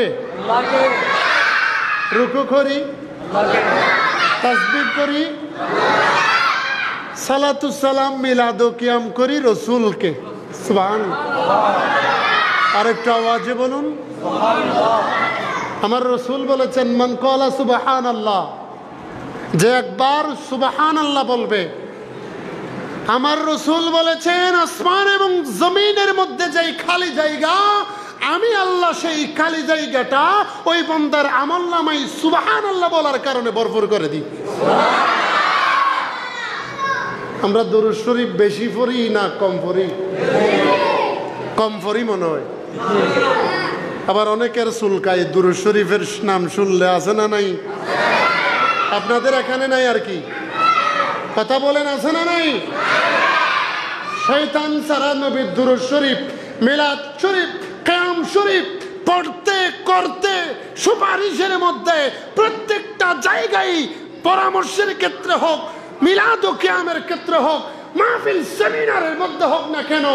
আল্লাহকে, রুকু করি, তাসবিহ করি, সালাতু সালাম মিলাদ ও কিয়াম করি রসুলকে। সুবহানাল্লাহ। আরেকটু আওয়াজে বলুন সুবহানাল্লাহ। আমার রসুল বলেছেন মান ক্বালা সুবহানাল্লাহ, যে একবার সুবহানাল্লাহ বলবে, আমার রসুল বলেছেন আসমান এবং জমিনের মধ্যে যেই খালি জায়গা, আমি আল্লাহ সেই খালি জায়গাটা ওই বান্দার আমলনামায় সুবহানাল্লাহ বলার কারণে ভরপুর করে দিই। আমরা দুরূদ শরীফ বেশি পড়ি না কম পড়ি? কম পড়ি মনে হয়। আবার অনেকের চুলকায় দুরূদ শরীফের নাম শুনলে, আছে না নাই? আপনাদের এখানে নাই আর কি, কথা বলেন, আছে না নাই? শয়তান সারা নবীর দুরূদ শরীফ, মিলাদ শরীফ, কিয়াম শরীফ পড়তে করতে সুপারিশের মধ্যে প্রত্যেকটা জায়গায়, পরামর্শের ক্ষেত্রে হোক, মিলাদ ও কিয়ামের ক্ষেত্রে হোক, মাহফিল সেমিনারের মধ্যে হোক না কেন,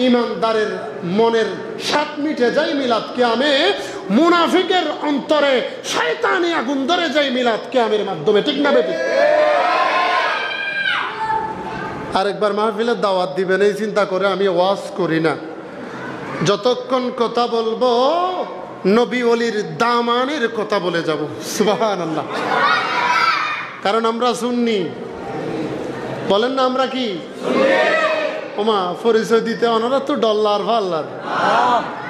ইমানদারের মনের স্বাদ মিটে যায় মিলাদ কিয়ামে, মুনাফিকের অন্তরে শয়তানি আগুন ধরে যায় মিলাদ কিয়ামের মাধ্যমে। ঠিক না বেটি? আরেকবার মাহফিলের দাওয়াত দিবেন এই চিন্তা করে আমি ওয়াজ করি না। যতক্ষণ কথা বলবো নবী ওলির দামানের কথা বলে যাব। সুবহানাল্লাহ। কারণ আমরা সুন্নি, বলেন না আমরা কি? ওমা পরিচয় দিতে ওনারা তো ডল্লার ভাল্লার,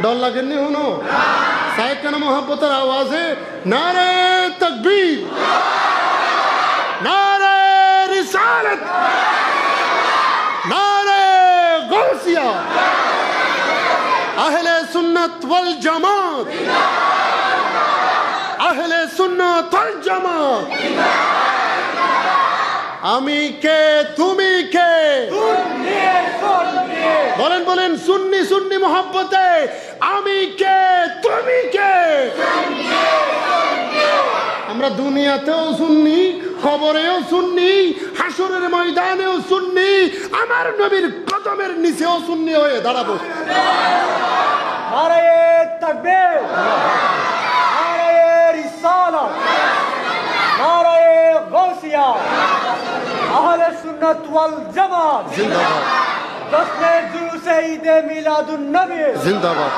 ডর লাগেননি? হনো সাহেব কেন মোহাব্বতের আওয়াজে নারে তাকবীর, নারে রিসালাত, নারে গাউসিয়া, আহলে সুন্নাত ওয়াল জামাত, আহলে সুন্নাত ওয়াল জামাত। আমি কে, তুমি কে? বলেন বলেন, সুন্নি সুন্নি মোহাব্বতে আমি কে, তুমি কে? আমরা দুনিয়াতেও সুন্নি, খবরেও সুন্নি, হাসরের ময়দানেও সুন্নি, আমার নবীর কদমের নিচেও সুন্নি হয়ে দাঁড়াবো। নারে তাকবীর, নারে রিসালাত, নারে গাউসিয়া, আহলে সুন্নাত ওয়াল জামাত জিন্দাবাদ, জশ্নে জুলুসে ঈদে মিলাদুন নবী জিন্দাবাদ।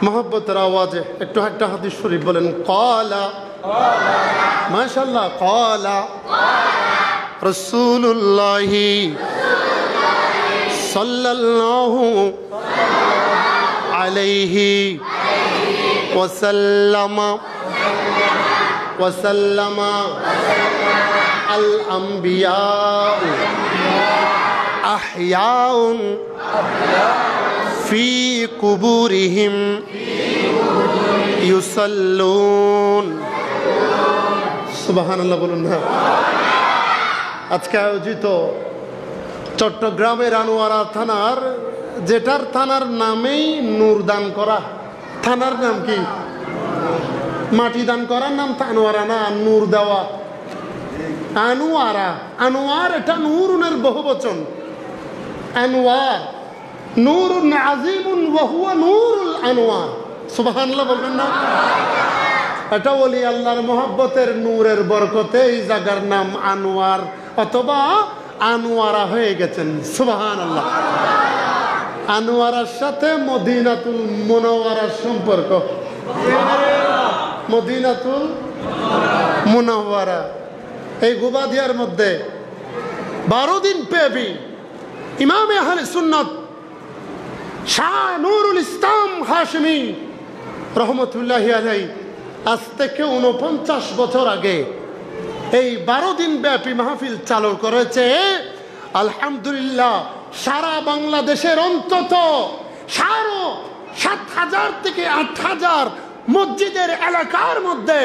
মোহাব্বতের আওয়াজে একটু একটা হাদিস শরীফ বলেন। ক্বালা, মাশাআল্লাহ, ক্বালা রাসূলুল্লাহি সাল্লাল্লাহু আলাইহি ওয়াসাল্লাম ওয়াসাল্লামা আল আম্বিয়া আহয়াউন ফি কুবুরিহিম ইউসাল্লুন। সুবহানাল্লাহ বলুন না। আজকে আয়োজিত চট্টগ্রামের আনোয়ারা থানার, যেটার থানার নামেই নূর দান করা, থানার নাম কি? মাটি দান করার নাম আনোয়ারা না, নূর দেওয়া। আনোয়ারা, আনোয়ার এটা নূরুনের বহুবচন। আনোয়ার নূরুন আযীমুন ওয়া হুয়া নূরুল আনোয়ার। সুবহানাল্লাহ বলবেন না? এটা ওলি আল্লাহর মহব্বতের নূরের বরকতে এই জায়গার নাম আনোয়ার অথবা আনোয়ারা হয়ে গেছেন। সুবহানাল্লাহ। আনোয়ারার সাথে মদিনাতুল মুনাওয়ারার সম্পর্ক। মদিনাতুল মুনাওয়ারা এই গুবাদিয়ার মধ্যে 12 দিন ব্যাপী ইমামে আহলে সুন্নাত শাহ নুরুল ইসলাম হাশমি রহমতুল্লাহি আলাইহি আজ থেকে 49 বছর আগে এই 12 দিন ব্যাপী মাহফিল চালু করেছে। আলহামদুলিল্লাহ সারা বাংলাদেশের অন্তত 7,500 থেকে 8,000 মসজিদের এলাকার মধ্যে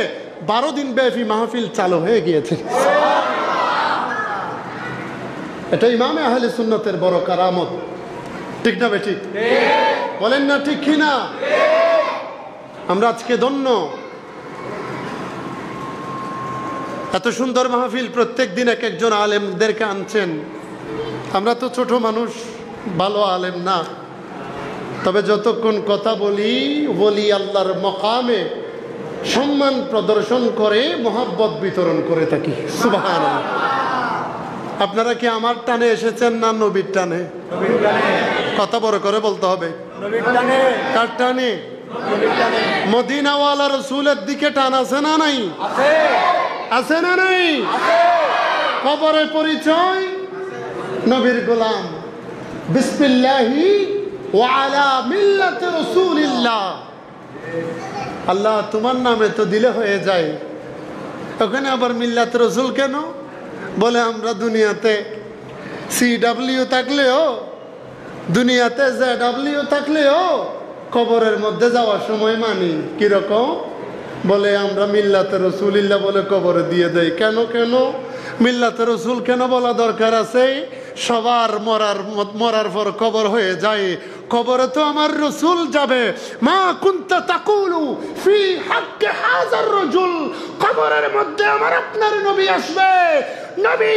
12 দিন ব্যাপী মাহফিল চালু হয়ে গিয়েছে। এটা ইমামে আহলে সুন্নতের বড় কারামত। ঠিক না বেঠিক? বলেন না ঠিক কি না? আমরা আজকে ধন্য। এত সুন্দর মাহফিল, প্রত্যেক দিন এক একজন আলেমদেরকে আনছেন। আমরা তো ছোট মানুষ, ভালো আলেম না, তবে যতক্ষণ কথা বলি বলি আল্লাহর মকামে সম্মান প্রদর্শন করে মহব্বত বিতরণ করে থাকি। সুবহানাল্লাহ। আপনারা কি আমার টানে এসেছেন না নবীর টানে? কথা বড় করে বলতে হবে। কার টানে? মদিনাওয়ালা রসুলের দিকে টান আছে না নাই? আছে না নাই? কবরের পরিচয় নবীর গোলাম। বিসমিল্লাহি ওয়া আলা মিল্লাতি রাসূলিল্লাহ। আল্লাহ তোমার নামে তো দিলে হয়ে যায়, ওখানে আবার মিল্লাত রসুল কেন? বলে আমরা দুনিয়াতে CW থাকলেও, দুনিয়াতে ZW থাকলেও কবরের মধ্যে যাওয়ার সময় মানি কিরকম? বলে আমরা মিল্লাতে রসুলিল্লাহ বলে কবরে দিয়ে দেয়। কেন কেন মিল্লাতে রসুল কেন বলা দরকার আছে? সবার মরার পর কবর হয়ে যায়, কবরে তো আমার রসুল যাবে। মা কুনতা তাকুলু ফি হাক্কি হাযার রাজুল, কবরের মধ্যে আমার আপনার নবী আসবে, নবী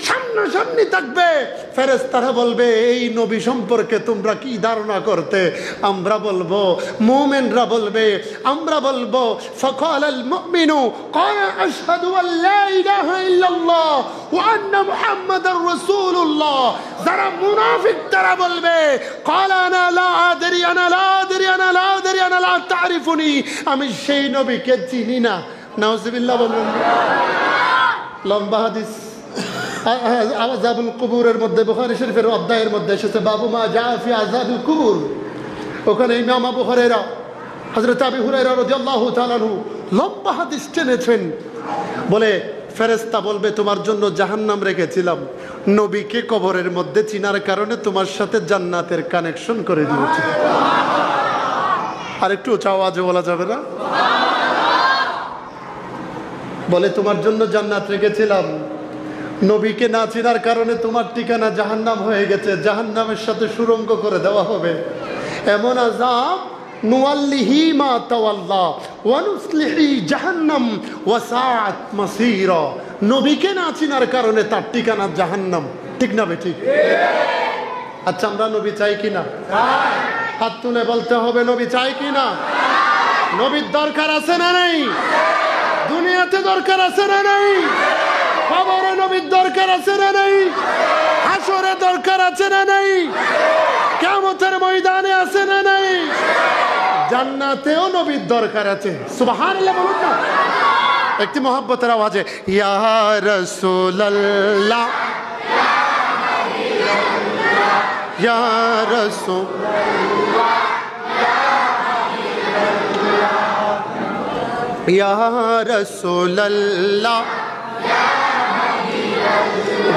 সামনাসামনি থাকবে। ফেরেশতারা বলবে এই নবী সম্পর্কে তোমরা কি ধারণা করতে? আমরা বলবো, মুমিনরা বলবে, আমরা বলবো ফাকালাল মুমিনু ক্বালা আশহাদু আল লা ইলাহা ইল্লাল্লাহ ওয়া আন্না মুহাম্মাদার রাসূলুল্লাহ। যারা মুনাফিক তারা বলবে ক্বালা আনা লা আদরি আনা লা আদরি আনা লা আদরি আনা লা তারিফুনি, আমি সেই নবীকে চিনি না। নাউজুবিল্লাহ বলুন। লম্বা হাদিস আযাবুল কুবুরের মধ্যে, বুখারী শরীফের অধ্যায়ের মধ্যে এসেছে বাবু মা জা ফি আযাবিল কুবুর। ওখানে ইমাম আবু হুরায়রা, হযরত আবু হুরায়রা রাদিয়াল্লাহু তাআলা আনহু লম্বা হাদিস টেনেছেন। বলে ফেরেশতা বলবে তোমার জন্য জাহান্নাম রেখেছিলাম, নবীকে কবরের মধ্যে চিনার কারণে তোমার সাথে জান্নাতের কানেকশন করে দিয়েছি। আর একটু উঁচা আওয়াজে বলা যাবে না? বলে তোমার জন্য জান্নাত রেখেছিলাম, নবীকে না চিনার কারণে তোমার ঠিকানা জাহান্নাম হয়ে গেছে, জাহান্নামের সাথে সুরঙ্গ করে দেওয়া হবে। এমন আযাব নুওয়াল্লিহি মা তাওয়াল্লা ওয়া নুসলিহি জাহান্নাম ওয়া সাআত মাসীরা। নবীকে না চিনার কারণে তার ঠিকানা জাহান্নাম। ঠিক না বেঠিক? আচ্ছা আমরা নবী চাই কিনা? হাত তুলে বলতে হবে নবী চাই কিনা? নবীর দরকার আছে না নাই? দুনিয়াতে দরকার আছে না নাই? কবরে নবীর দরকার আছে না নাই? হাসরে দরকার আছে না নাই? কিয়ামতের ময়দানে আছে না নাই? জান্নাতেও নবীর দরকার আছে। সুবহানাল্লাহ বলুন না একটি মহব্বতের আওয়াজে, ইয়া রাসূলুল্লাহ ইয়া রাসূলুল্লাহ ইয়া রাসূলুল্লাহ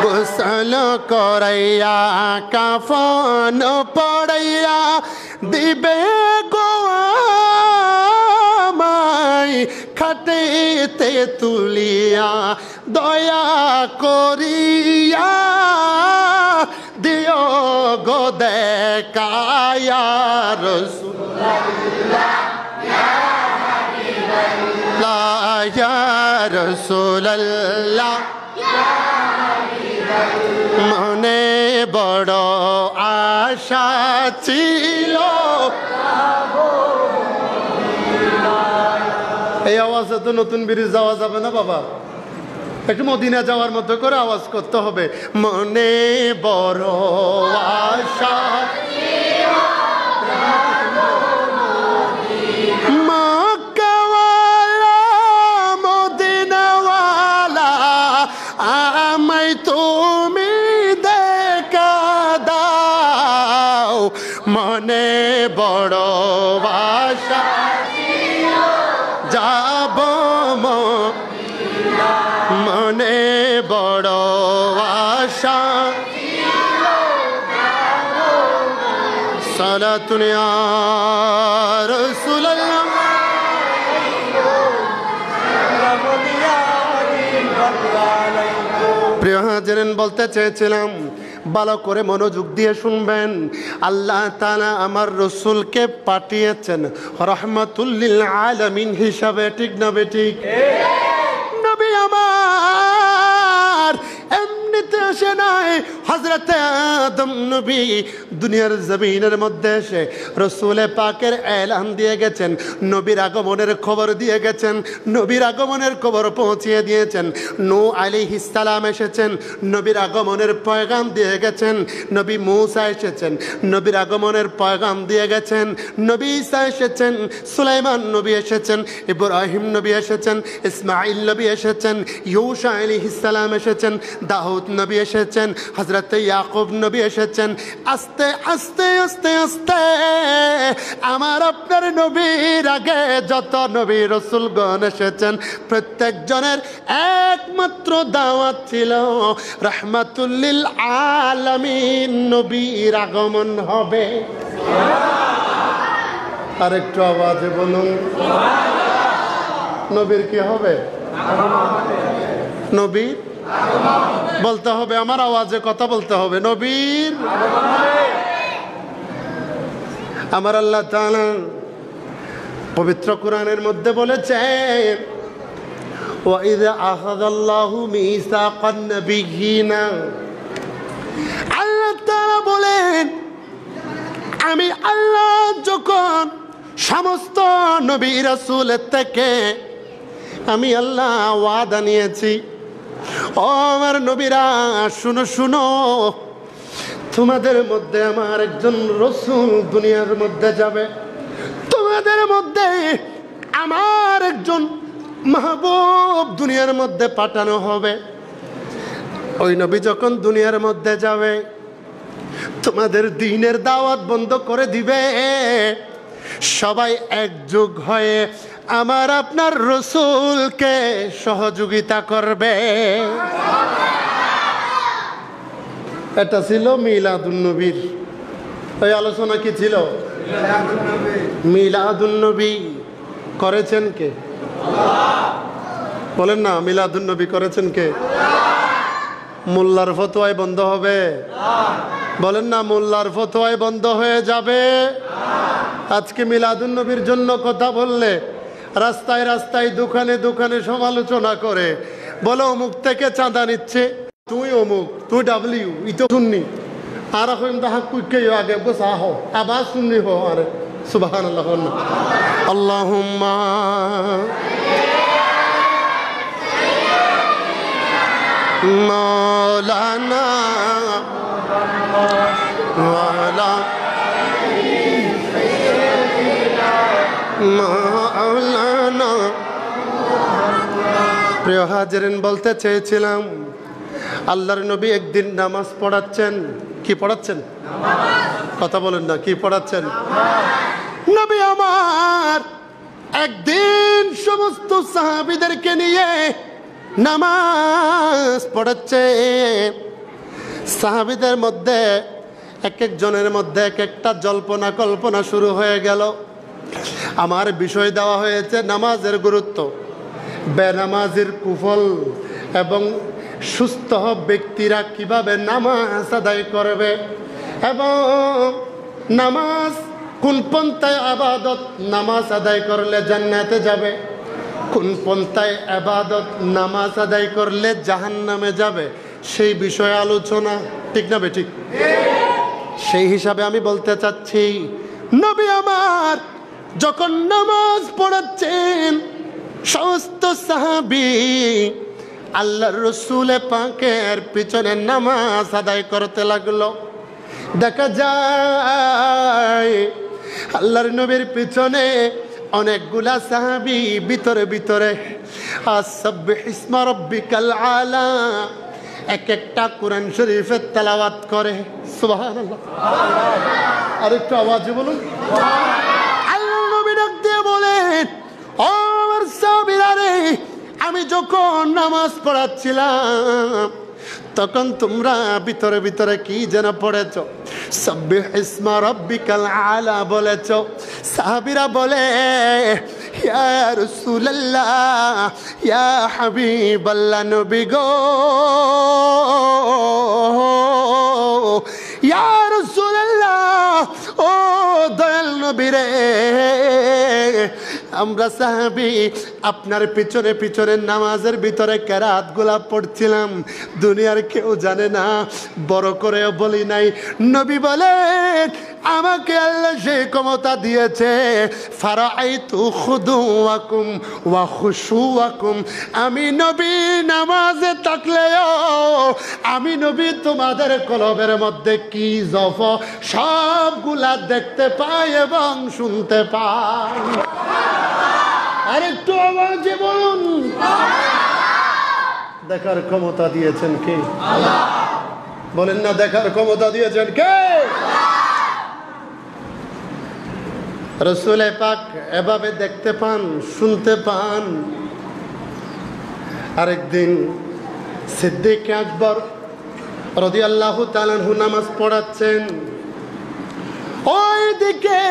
গোসল করাইয়া কাফন পড়াইয়া দিবে গো আমায় খাটেতে তুলিয়া, দয়া করিয়া দিও গো দেখায়া রাসূলুল্লাহ ইয়া রাসূলুল্লাহ। মনে বড় আশা ছিল, এই আওয়াজে তো নতুন ব্রিজ যাওয়া যাবে না বাবা, একটু মদিনা যাওয়ার মতো করে আওয়াজ করতে হবে। মনে বড় আশা মক্কাওয়ালা মদিনাওয়ালা আমায় তুমি দেখা দাও, মনে বড় আশা যাব মনে বড় আশা। সালাতুন ইয়া রাসূলুল্লাহ। প্রিয় হাজিরিন বলতে চেয়েছিলাম ভালো করে মনোযোগ দিয়ে শুনবেন। আল্লাহ তাআলা আমার রসুলকে পাঠিয়েছেন রাহমাতুল লিল আলামিন হিসাবে। ঠিক না বেঠিক? নবী আমার এমনিতে আসে নাই। হযরতে আদম নবী দুনিয়ার জমিনের মধ্যে এসে রসুলে পাকের এলান দিয়ে গেছেন, নবীর আগমনের খবর দিয়ে গেছেন, নবীর আগমনের খবর পৌঁছিয়ে দিয়েছেন। নূহ আলাইহিস সালাম এসেছেন, নবীর আগমনের পয়গাম দিয়ে গেছেন। নবী মূসা এসেছেন, নবীর আগমনের পয়গাম দিয়ে গেছেন। নবী ঈসা এসেছেন, সুলাইমান নবী এসেছেন, ইব্রাহিম নবী এসেছেন, ইসমাঈল নবী এসেছেন, ইউসা আলাইহিস সালাম এসেছেন, দাউদ নবী এসেছেন, হযরত ইয়াকুব নবী এসেছেন। আস্তে আস্তে আস্তে আস্তে আমার আপনার নবীর আগে যত নবী রাসূলগণ এসেছেন প্রত্যেকজনের একমাত্র দাওয়াত ছিল রাহমাতুল লিল আলামিন, নবীর আগমন হবে। আরেকটু আওয়াজে বলুন, নবীর কি হবে? নবীর বলতে হবে, আমার আওয়াজে কথা বলতে হবে, নবীর। আমার আল্লাহ তাআলা পবিত্র কোরআনের মধ্যে বলেছেন, ওয়াইযা আখাযাল্লাহু মিসাকান নাবিয়্যিনা, আল্লাহ তাআলা বলেন আমি আল্লাহ যখন সমস্ত নবী রাসূলের থেকে আমি আল্লাহ ওয়াদা নিয়েছি, ও আমার নবীরা শুনো শুনো, তোমাদের মধ্যে আমার একজন রসুল দুনিয়ার মধ্যে যাবে, তোমাদের মধ্যে আমার একজন মাহবুব দুনিয়ার মধ্যে পাঠানো হবে। ওই নবী যখন দুনিয়ার মধ্যে যাবে তোমাদের দ্বীনের দাওয়াত বন্ধ করে দিবে, সবাই একযোগ হয়ে আমার আপনার রসুলকে সহযোগিতা করবে। এটা ছিল মিলাদুন নবীর। ওই আলোচনা কি ছিল? মিলাদুন নবী করেছেন কে? বলেন না, মিলাদুন নবী করেছেন কে? মোল্লার ফতোয়ায় বন্ধ হবে? বলেন না, মোল্লার ফতোয়ায় বন্ধ হয়ে যাবে। আজকে মিলাদুন নবীর জন্য কথা বললে রাস্তায় রাস্তায় দোকানে দোকানে সমালোচনা করে, বলো অমুক থেকে চাঁদা নিচ্ছে, তুই অমুক, তুই ডাব্লিউ, ই তো শুননি, আর এখন তাহা কুইকে আগে বসা হো, আবার শুননি হো। আরে সুবহানাল্লাহ, আল্লাহুম্মা মাওলানা ওয়ালা মাওলানা। প্রিয় হাজিরিন, বলতে চেয়েছিলাম আল্লাহর নবী একদিন নামাজ পড়াচ্ছেন। কি পড়াচ্ছেন? কথা বলেন না, কি পড়াচ্ছেন? নবী আমার একদিন সমস্ত সাহাবীদেরকে নিয়ে নামাজ পড়াচ্ছে। সাহাবীদের মধ্যে এক একজনের মধ্যে এক একটা জল্পনা কল্পনা শুরু হয়ে গেল। আমার বিষয় দেওয়া হয়েছে নামাজের গুরুত্ব, বেনামাজির কুফল এবং সুস্থ ব্যক্তিরা কিভাবে নামাজ আদায় করবে, এবং নামাজ কোন পন্থায় আবাদত নামাজ আদায় করলে জান্নাতে যাবে, কোন পন্থায় আবাদত নামাজ আদায় করলে জাহান্নামে যাবে, সেই বিষয়ে আলোচনা। ঠিক না বেঠিক? সেই হিসাবে আমি বলতে চাচ্ছি, নবী আমার যখন নামাজ পড়াচ্ছেন সমস্ত সাহাবী আল্লাহর রসুল পাকের পিছনে নামাজ আদায় করতে লাগলো। দেখা যায় আল্লাহর নবীর পিছনে অনেকগুলা সাহাবী ভিতরে ভিতরে আসাব্বিহ ইসমা রাব্বিকাল আলা এক একটা কোরআন শরীফের তেলাওয়াত করে। সুবহানাল্লাহ, আরেকটু আওয়াজে বলুন। আল্লাহর নবী ডাক দিয়ে বলেন, ও আমার সাহাবীরা রে, আমি যখন নামাজ পড়াচ্ছিলাম তখন তোমরা ভিতরে ভিতরে কি যেন পড়েছ? সাব্বিহ ইসমা রাব্বিকাল আলা বলেছ। সাহাবীরা বলে, ইয়া রাসূলুল্লাহ, ইয়া হাবিবাল্লাহ, নবী গো, ইয়া রাসূলুল্লাহ, ও দয়াল নবী রে, আমরা সাহাবী আপনার পিছনে পিছনে নামাজের ভিতরে কেরাতগুলা পড়ছিলাম, দুনিয়ার কেউ জানে না, বড় করে বলি নাই। নবী বলেন আমাকে আল্লাহ সেই ক্ষমতা দিয়েছে, ফারাআইতু খুদুওয়াকুম ওয়া খুশুওয়াকুম, আমি নবী নামাজে থাকলেও আমি নবী তোমাদের কলবের মধ্যে কি জফ সবগুলা দেখতে পাই এবং শুনতে পাই। আরেকটু আওয়াজে বলুন, দেখার ক্ষমতা দিয়েছেন কে? আল্লাহ। বলেন না, দেখার ক্ষমতা দিয়েছেন কে? রাসূল পাক এভাবে দেখতে পান, শুনতে পান। আরেকদিন সিদ্দিক আকবর রাদিয়াল্লাহু তাআলা আনহু নামাজ পড়াচ্ছেন, ওই দিকে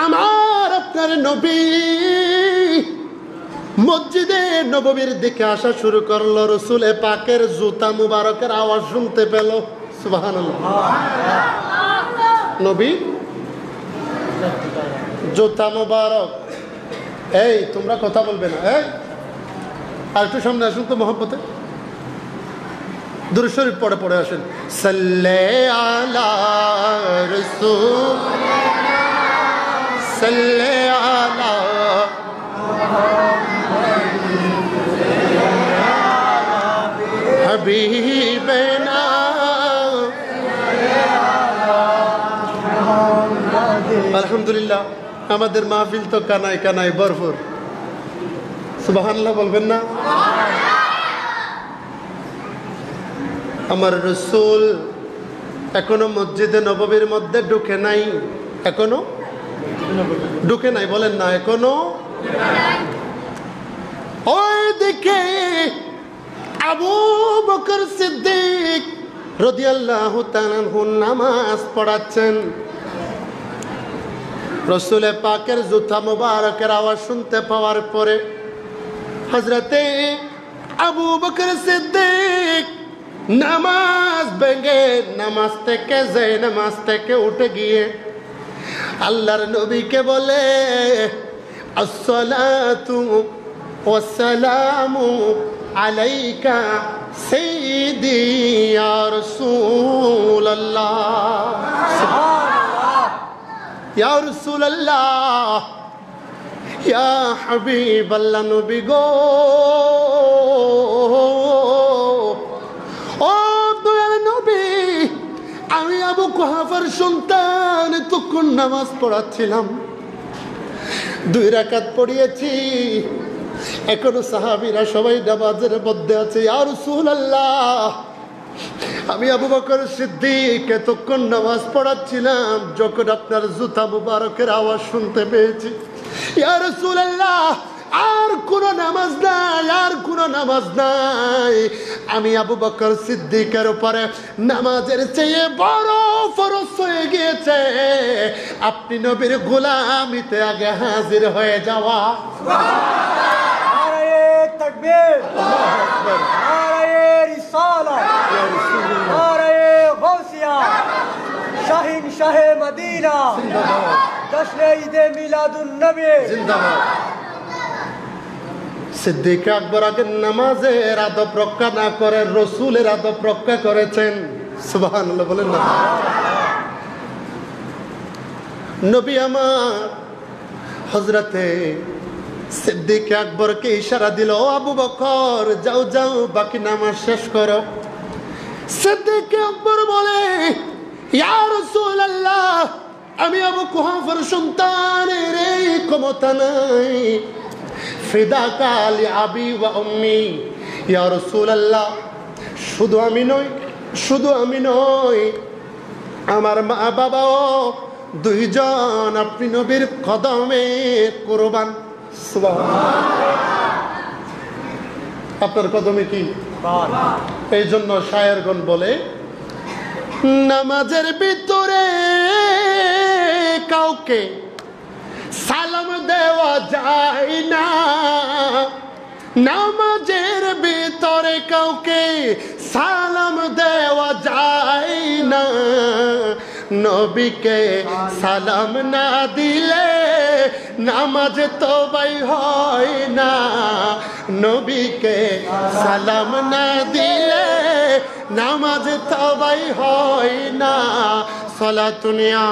আমার আপনার নবী মসজিদে নববীর দিকে আসা শুরু করলো। রাসূল পাকের জুতা মুবারকের আওয়াজ শুনতে পেল। সুবহানাল্লাহ। নবী জুতা মুবারক। এই তোমরা কথা বলবে না, এই আর একটু সামনে আসুন তো মহব্বতে, দুরূদ শরীফ পড়ে পড়ে আসেন। সাল্লে আলা রাসূল, সাল্লে আলা হাবিবানা, আলহামদুলিল্লাহ আমাদের মাহফিল তো কানায় কানায় ভরপুর। সুবহানাল্লাহ বলবেন না? আমার রাসূল এখনো মসজিদে নববীর মধ্যে ঢুকে নাই, এখনো ঢুকে নাই, বলেন না এখনো। ওই দিকে আবু বকর সিদ্দিক রাদিয়াল্লাহু তাআলা আনহু নামাজ পড়াচ্ছেন। রাসূল পাকের জুতা মুবারকের আওয়াজ শুনতে পাওয়ার পরে হযরতে আবু বকর সিদ্দিক নামাজ ভেঙে নামাজ থেকে উঠে গিয়ে আল্লাহর নবীকে বলে, আসসালাতু ওয়াসসালামু আলাইকা সাইয়্যিদি ইয়া রাসূলুল্লাহ, ইয়া রাসূলুল্লাহ, ইয়া হাবিবাল্লাহ, নবী গো, ও দয়াল নবী, আমি আবু কুহাফার সন্তান, তখন নামাজ পড়াচ্ছিলাম, 2 রাকাত পড়িয়েছি, এখনো সাহাবীরা সবাই নামাজের মধ্যে আছে। ইয়া রাসূলুল্লাহ, আমি আবু বকর সিদ্দিক এতক্ষণ নামাজ পড়াচ্ছিলাম, যখন আপনার জুতা মুবারকের আওয়াজ শুনতে পেয়েছি, ইয়া রাসূলুল্লাহ, আর কোনো নামাজ নাই, আর কোনো নামাজ নাই। আমি আবু বকর সিদ্দিকের উপরে নামাজের চেয়ে বড় ফরজ হয়ে গিয়েছে আপনি নবীর গোলামিতে আগে হাজির হয়ে যাওয়া। নারায়ে তাকবীর, আল্লাহু আকবার, নারায়ে রিসালাত, নারায়ে গাউসিয়া, শাহিন শাহে মদিনা জিন্দাবাদ, জশ্নে ঈদে মিলাদুন নবী জিন্দাবাদ। সিদ্দিক আকবর আগে নামাজের আদব রক্ষা না করে রসুলের আদব রক্ষা করেছেন। সুবহানাল্লাহ বলেন না? নবী আমার হযরতে সিদ্দিক আকবরকে ইশারা দিল, ও আবু বকর, যাও যাও বাকি নামাজ শেষ করো। সিদ্দিক আকবর বলে, ইয়া রাসূলুল্লাহ, আমি আবু কুহাফার সন্তানের এই ক্ষমতা নাই, ফিদাকা লি আবি ওয়া উম্মি, ইয়া রাসূলুল্লাহ, শুধু আমি নই, আমার মা বাবাও 2 জন আপনি নবীর কদমে কুরবান। সুবহানাল্লাহ। আপনার কদমে কি? এই জন্য শায়েরগণ বলে, নামাজের ভিতরে কাউকে সালাম দেওয়া যায় না, নামাজের ভিতরে কাউকে সালাম দেওয়া যায় না, নবীকে সালাম না দিলে নামাজ তওবাই হয় না, নবীকে সালাম না দিলে নামাজ তওবাই হয় না। সালাতুনিয়া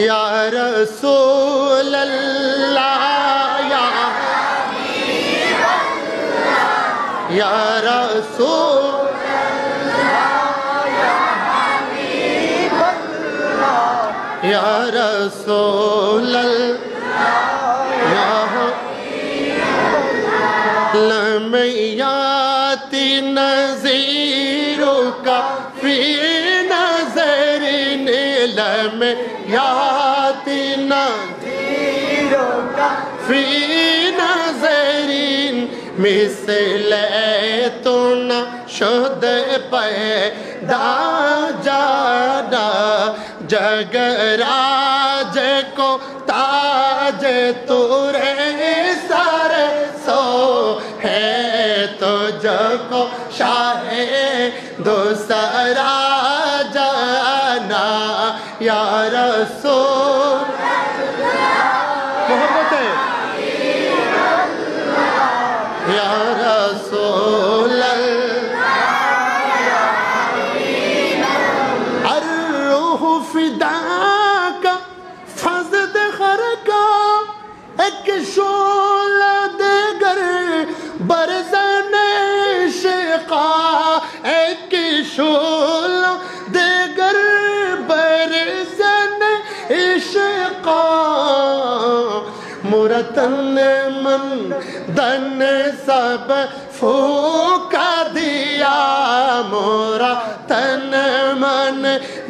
ইয়া রাসূলুল্লাহ ইয়া রাসূলুল্লাহ ইয়া রাসূলুল্লাহ لم يأتي نذيرك في نظر لم يأتي نذيرك في نظر مثل تو نشد پیدا جانا जगराज को ताज तुरे सर सो है तो जको शाहे दूसरा जाना या रसूल मोहब्बत है या रसूल फिदाका फजद खरका एक शोला देगर बरज़न शिका एक शोला देगर बरज़न इश्का मुरतन मन दन सब फूका दिया मोरा तन मन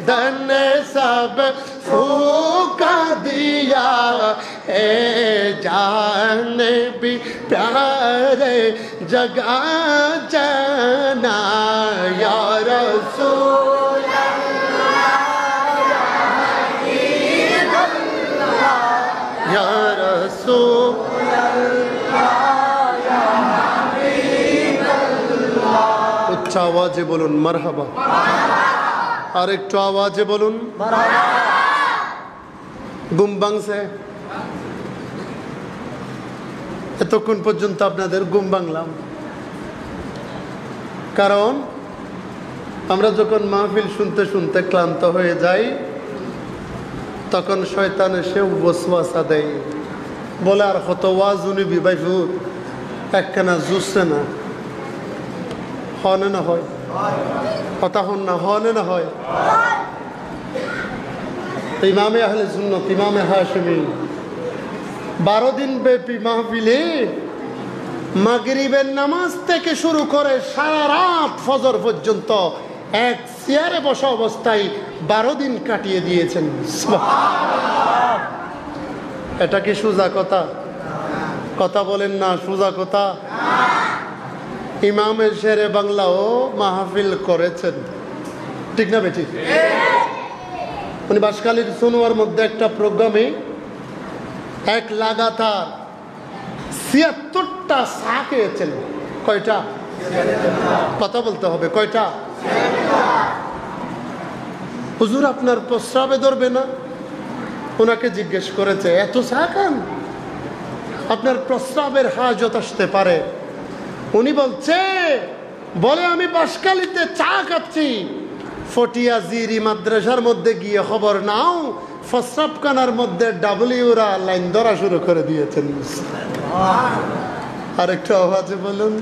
दन सब फूका दिया ए जान भी प्यारे जगा जाना या रसूल या रसूल उच्च आवाज़े बोलून मरहबा और एक तो आवाज़े बोलून ঘুম ভাঙছে এতক্ষণ পর্যন্ত আপনাদের ঘুম ভাঙলাম কারণ আমরা যখন মাহফিল শুনতে শুনতে ক্লান্ত হয়ে যাই তখন শয়তান এসে ওয়াসওয়াসা দেয় বলে আর কত ওয়াজ উনি বিবাইফুর একখানা জুসছে না হনে না হয় কথা হন না হনে না হয় ইমামে আহলে সুন্নাত ইমামে হাশিমি 12 দিন ব্যাপী মাহফিলে মাগরিবের নামাজ থেকে শুরু করে সারা রাত ফজর পর্যন্ত এক চেয়ারে বসা অবস্থায় 12 দিন কাটিয়ে দিয়েছেন সুবহানাল্লাহ। এটা কি সোজা কথা? কথা বলেন না সোজা কথা? ইমামের শেরে বাংলাও মাহফিল করেছেন, ঠিক না বেঠিক? উনি বাসকালীর সোনোয়ার মধ্যে একটা প্রোগ্রামে এক লাগাতার ৭৬টা চা খেয়েছেন। কয়টা? কথা বলতে হবে, কয়টা? হুজুর আপনার প্রস্রাবে ধরবে না? ওনাকে জিজ্ঞেস করেছে এত চা খান, আপনার প্রস্রাবের হাজত আসতে পারে। উনি বলে আমি বাসকালীতে চা খাচ্ছি, ফটিয়া জিরি মাদ্রাসার মধ্যে গিয়ে খবর নাও প্রস্রাবখানার মধ্যে ডাব্লিউরা লাইন ধরা শুরু করে দিয়েছেন। আরেকটু আওয়াজে বলুন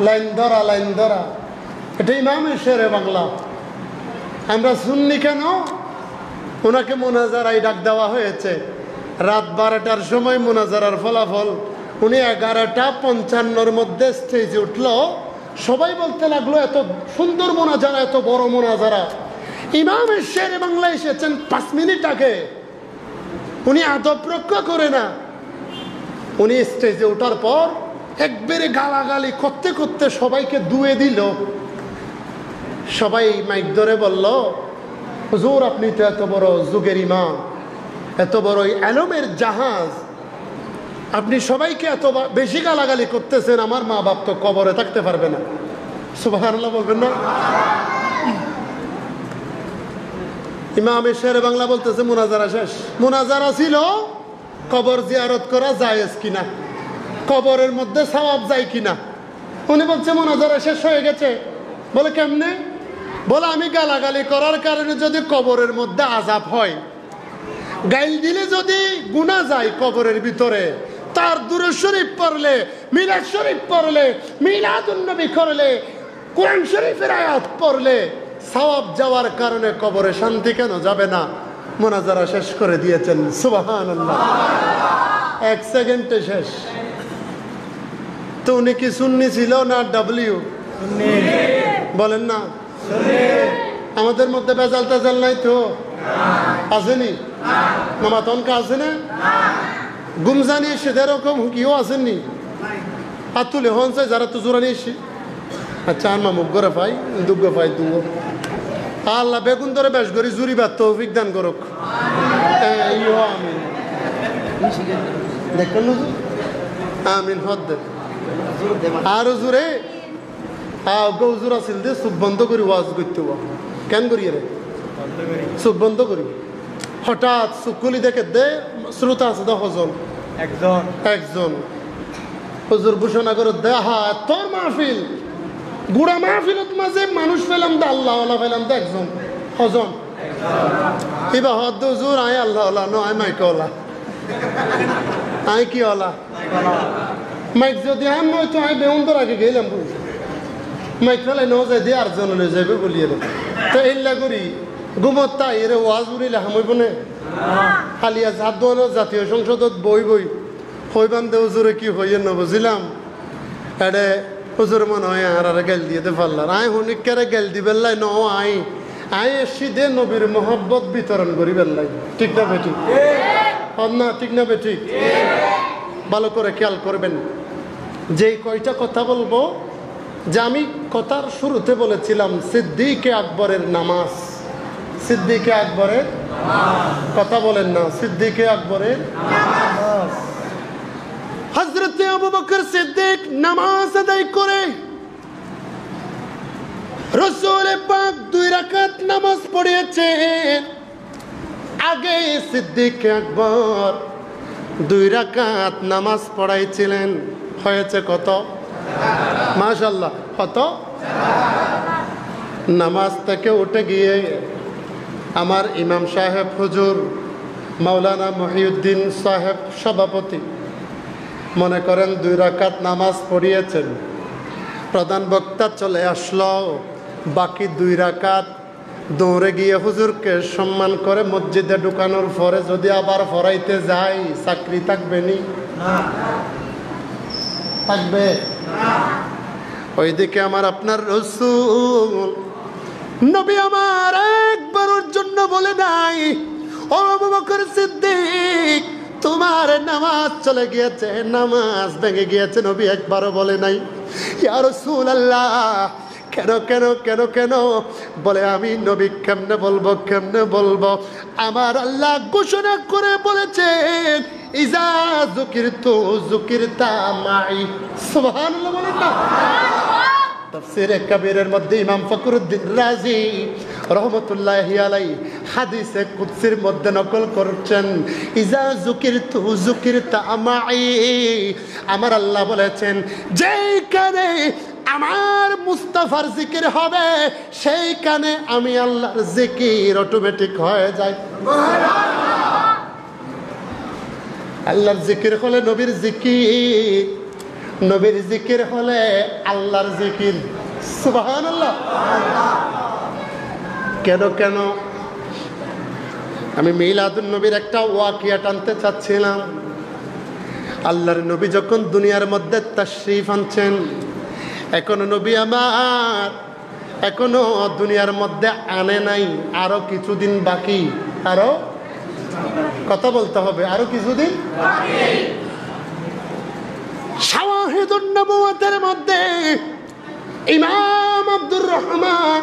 লাইন ধরা, লাইন ধরা। এটা ইমামের শেরে বাংলা। আমরা শুননি কেন? ওনাকে মোনাজারায় ডাক দেওয়া হয়েছে। রাত 12টার সময় মোনাজারার ফলাফল উনি 11:55 মধ্যে স্টেজে উঠলো। সবাই বলতে লাগলো এত সুন্দর মোনাজারা, এত বড় মোনাজারা। ইমামের শেরে বাংলা এসেছেন 5 মিনিট আগে। উনি আদব রক্ষা করে না। উনি স্টেজে ওঠার পর একবারে গালাগালি করতে করতে সবাইকে ধুয়ে দিল। সবাই মাইক ধরে বলল হুজুর আপনি তো এত বড় যুগের ইমাম, এত বড় আলমের জাহাজ, আপনি সবাইকে এত বেশি গালাগালি করতেছেন, আমার মা বাপ তো কবরে থাকতে পারবে না। সুবহানাল্লাহ বলবেন না? ইমাম শেরে বাংলা বলতেছে মুনাজারা শেষ। মুনাজারা ছিল কবর জিয়ারত করা জায়েজ কিনা, কবরের মধ্যে সওয়াব যায় কিনা। উনি বলছে মুনাজারা শেষ হয়ে গেছে। বলে কেমনে? বলে আমি গালাগালি করার কারণে যদি কবরের মধ্যে আযাব হয়, গাইল দিলে যদি গুনাহ যায় কবরের ভিতরে, তার দুরূদ শরীফ পড়লে, মিলাদ শরীফ পড়লে, মিলাদুন নবী করলে, কোরআন শরীফের আয়াত পড়লে সওয়াব যাওয়ার কারণে কবরে শান্তি কেন যাবে না? মুনাজারা শেষ করে দিয়েছেন। সুবহানাল্লাহ। 1 সেকেন্ডে শেষ। তো উনি কি সুন্নি ছিল না ডাব্লিউ? বলেন না। আমাদের মধ্যে বেজাল তেজাল নাই তো? আসেনি? মামাতনকা আছে না? গুমজানি সেরকম কেউ আসেননি? হাত তুলে হন চাই যারা তো জোরানি এসে। আচ্ছা আর মামুক গড়ে পাই দুগ্গ পাই দুগ। আল্লাহ বেগুন ধরে বেশ করি জুরিবার তৌফিক দান করুক। আমিন। দেখেন আমিন হদ আরো জোরে গৌজুর আসিল দে চুপ বন্ধ করি ওয়াজ করতে কেন করি রে? চুপ বন্ধ করি। হঠাৎ চুকুলি দেখে দে শ্রোতা আছে দে হজন একজন হুজুর ঘোষণা করে দে হা তোর মাহফিল গুড়া মাহফিলত মাঝে মানুষ পেলাম দে আল্লাহ পেলাম দে একজন হজন। এবার হদ হুজুর আয় আল্লাহ নো আয় মাইক ওলা আয় কি ওলা মাইক যদি আম নয় তো আয় বেউন্দর আগে গেলাম বুঝি মাইক ফেলাই ন যাই দিয়ে আটজন লয়ে যাবে বলিয়ে রে। তো এইলা করি গুমত তাই এরে ওয়াজ উড়িলে হামইব নে? হালিয়া জাতীয় সংসদত বই হইবান দে হুজুরে কি হইয়ে ন বুঝিলাম এডে হুজুর মনে হয় আর গেল দিয়ে দে পারলার আয় হুনিকারে গেল দি বেল্লাই ন আয় এসি দে নবীর মোহব্বত বিতরণ করি বেল্লাই। ঠিক না বেটি? না ঠিক না বেটি? ভালো করে খেয়াল করবেন। যেই কয়টা কথা বলবো, যে আমি কথার শুরুতে বলেছিলাম সিদ্দিকে আকবরের নামাজ। সিদ্দিকে আকবরের কথা বলেন না, সিদ্দিকে আকবরের নামাজ। হযরতে আবু বকর সিদ্দিক নামাজ আদায় করে রাসূল পাক 2 রাকাত নামাজ পড়িয়েছেন। আগে সিদ্দিকে আকবর 2 রাকাত নামাজ পড়াইছিলেন। হয়েছে কত? মাশাআল্লাহ কত? নামাজ থেকে উঠে গিয়ে আমার ইমাম সাহেব হুজুর মাওলানা মহিউদ্দিন সাহেব সভাপতি মনে করেন 2 রাকাত নামাজ পড়িয়েছেন। প্রধান বক্তা চলে আসলো, বাকি 2 রাকাত দৌড়ে গিয়ে হুজুরকে সম্মান করে মসজিদে ঢুকানোর পরে যদি আবার ফরাইতে যাই চাকরি থাকবে নি? থাকবে? ওইদিকে আমার আপনার রাসূল নবী আমার একবারের জন্য বলে নাই ও আবু বকর সিদ্দিক তোমার নামাজ চলে গিয়েছে, নামাজ ভেঙে গিয়েছে। নবী একবারও বলে নাই ইয়া রাসূলুল্লাহ কেন কেন কেন কেন? বলে আমি নবী কেমনে বলবো? আমার আল্লাহ ঘোষণা করে বলেছেন ইজা যুকিরতু যুকিরতা মাই। সুবহানাল্লাহ বলেন না? তাফসীরে কবীরের মধ্যে ইমাম ফখরুদ্দীন রাজি রহমাতুল্লাহি আলাইহি হাদিসে কুদসির মধ্যে নকল করছেন ইজা যুকিরতু যুকিরতা মাই। আমার আল্লাহ বলেছেন যেইখানে আমার মুস্তাফার জিকির হবে সেইখানে আমি আল্লাহর জিকির অটোমেটিক হয়ে যায়। আল্লাহর জিকির হলে নবীর জিকির, নবীর জিকির হলে আল্লাহর জিকির। সুবহানাল্লাহ। কেন কেন আমি মিলাদুন নবীর একটা ওয়াকিয়া টানতে চাচ্ছিলাম। আল্লাহর নবী যখন দুনিয়ার মধ্যে তাশরীফ আনছেন, এখনো নবী আমার এখনো দুনিয়ার মধ্যে আনে নাই, আরো কিছুদিন বাকি। আরো কথা বলতে হবে, আরো কিছুদিন বাকি। শাওয়াহিদুন নবুওয়াতের মধ্যে ইমাম আব্দুর রহমান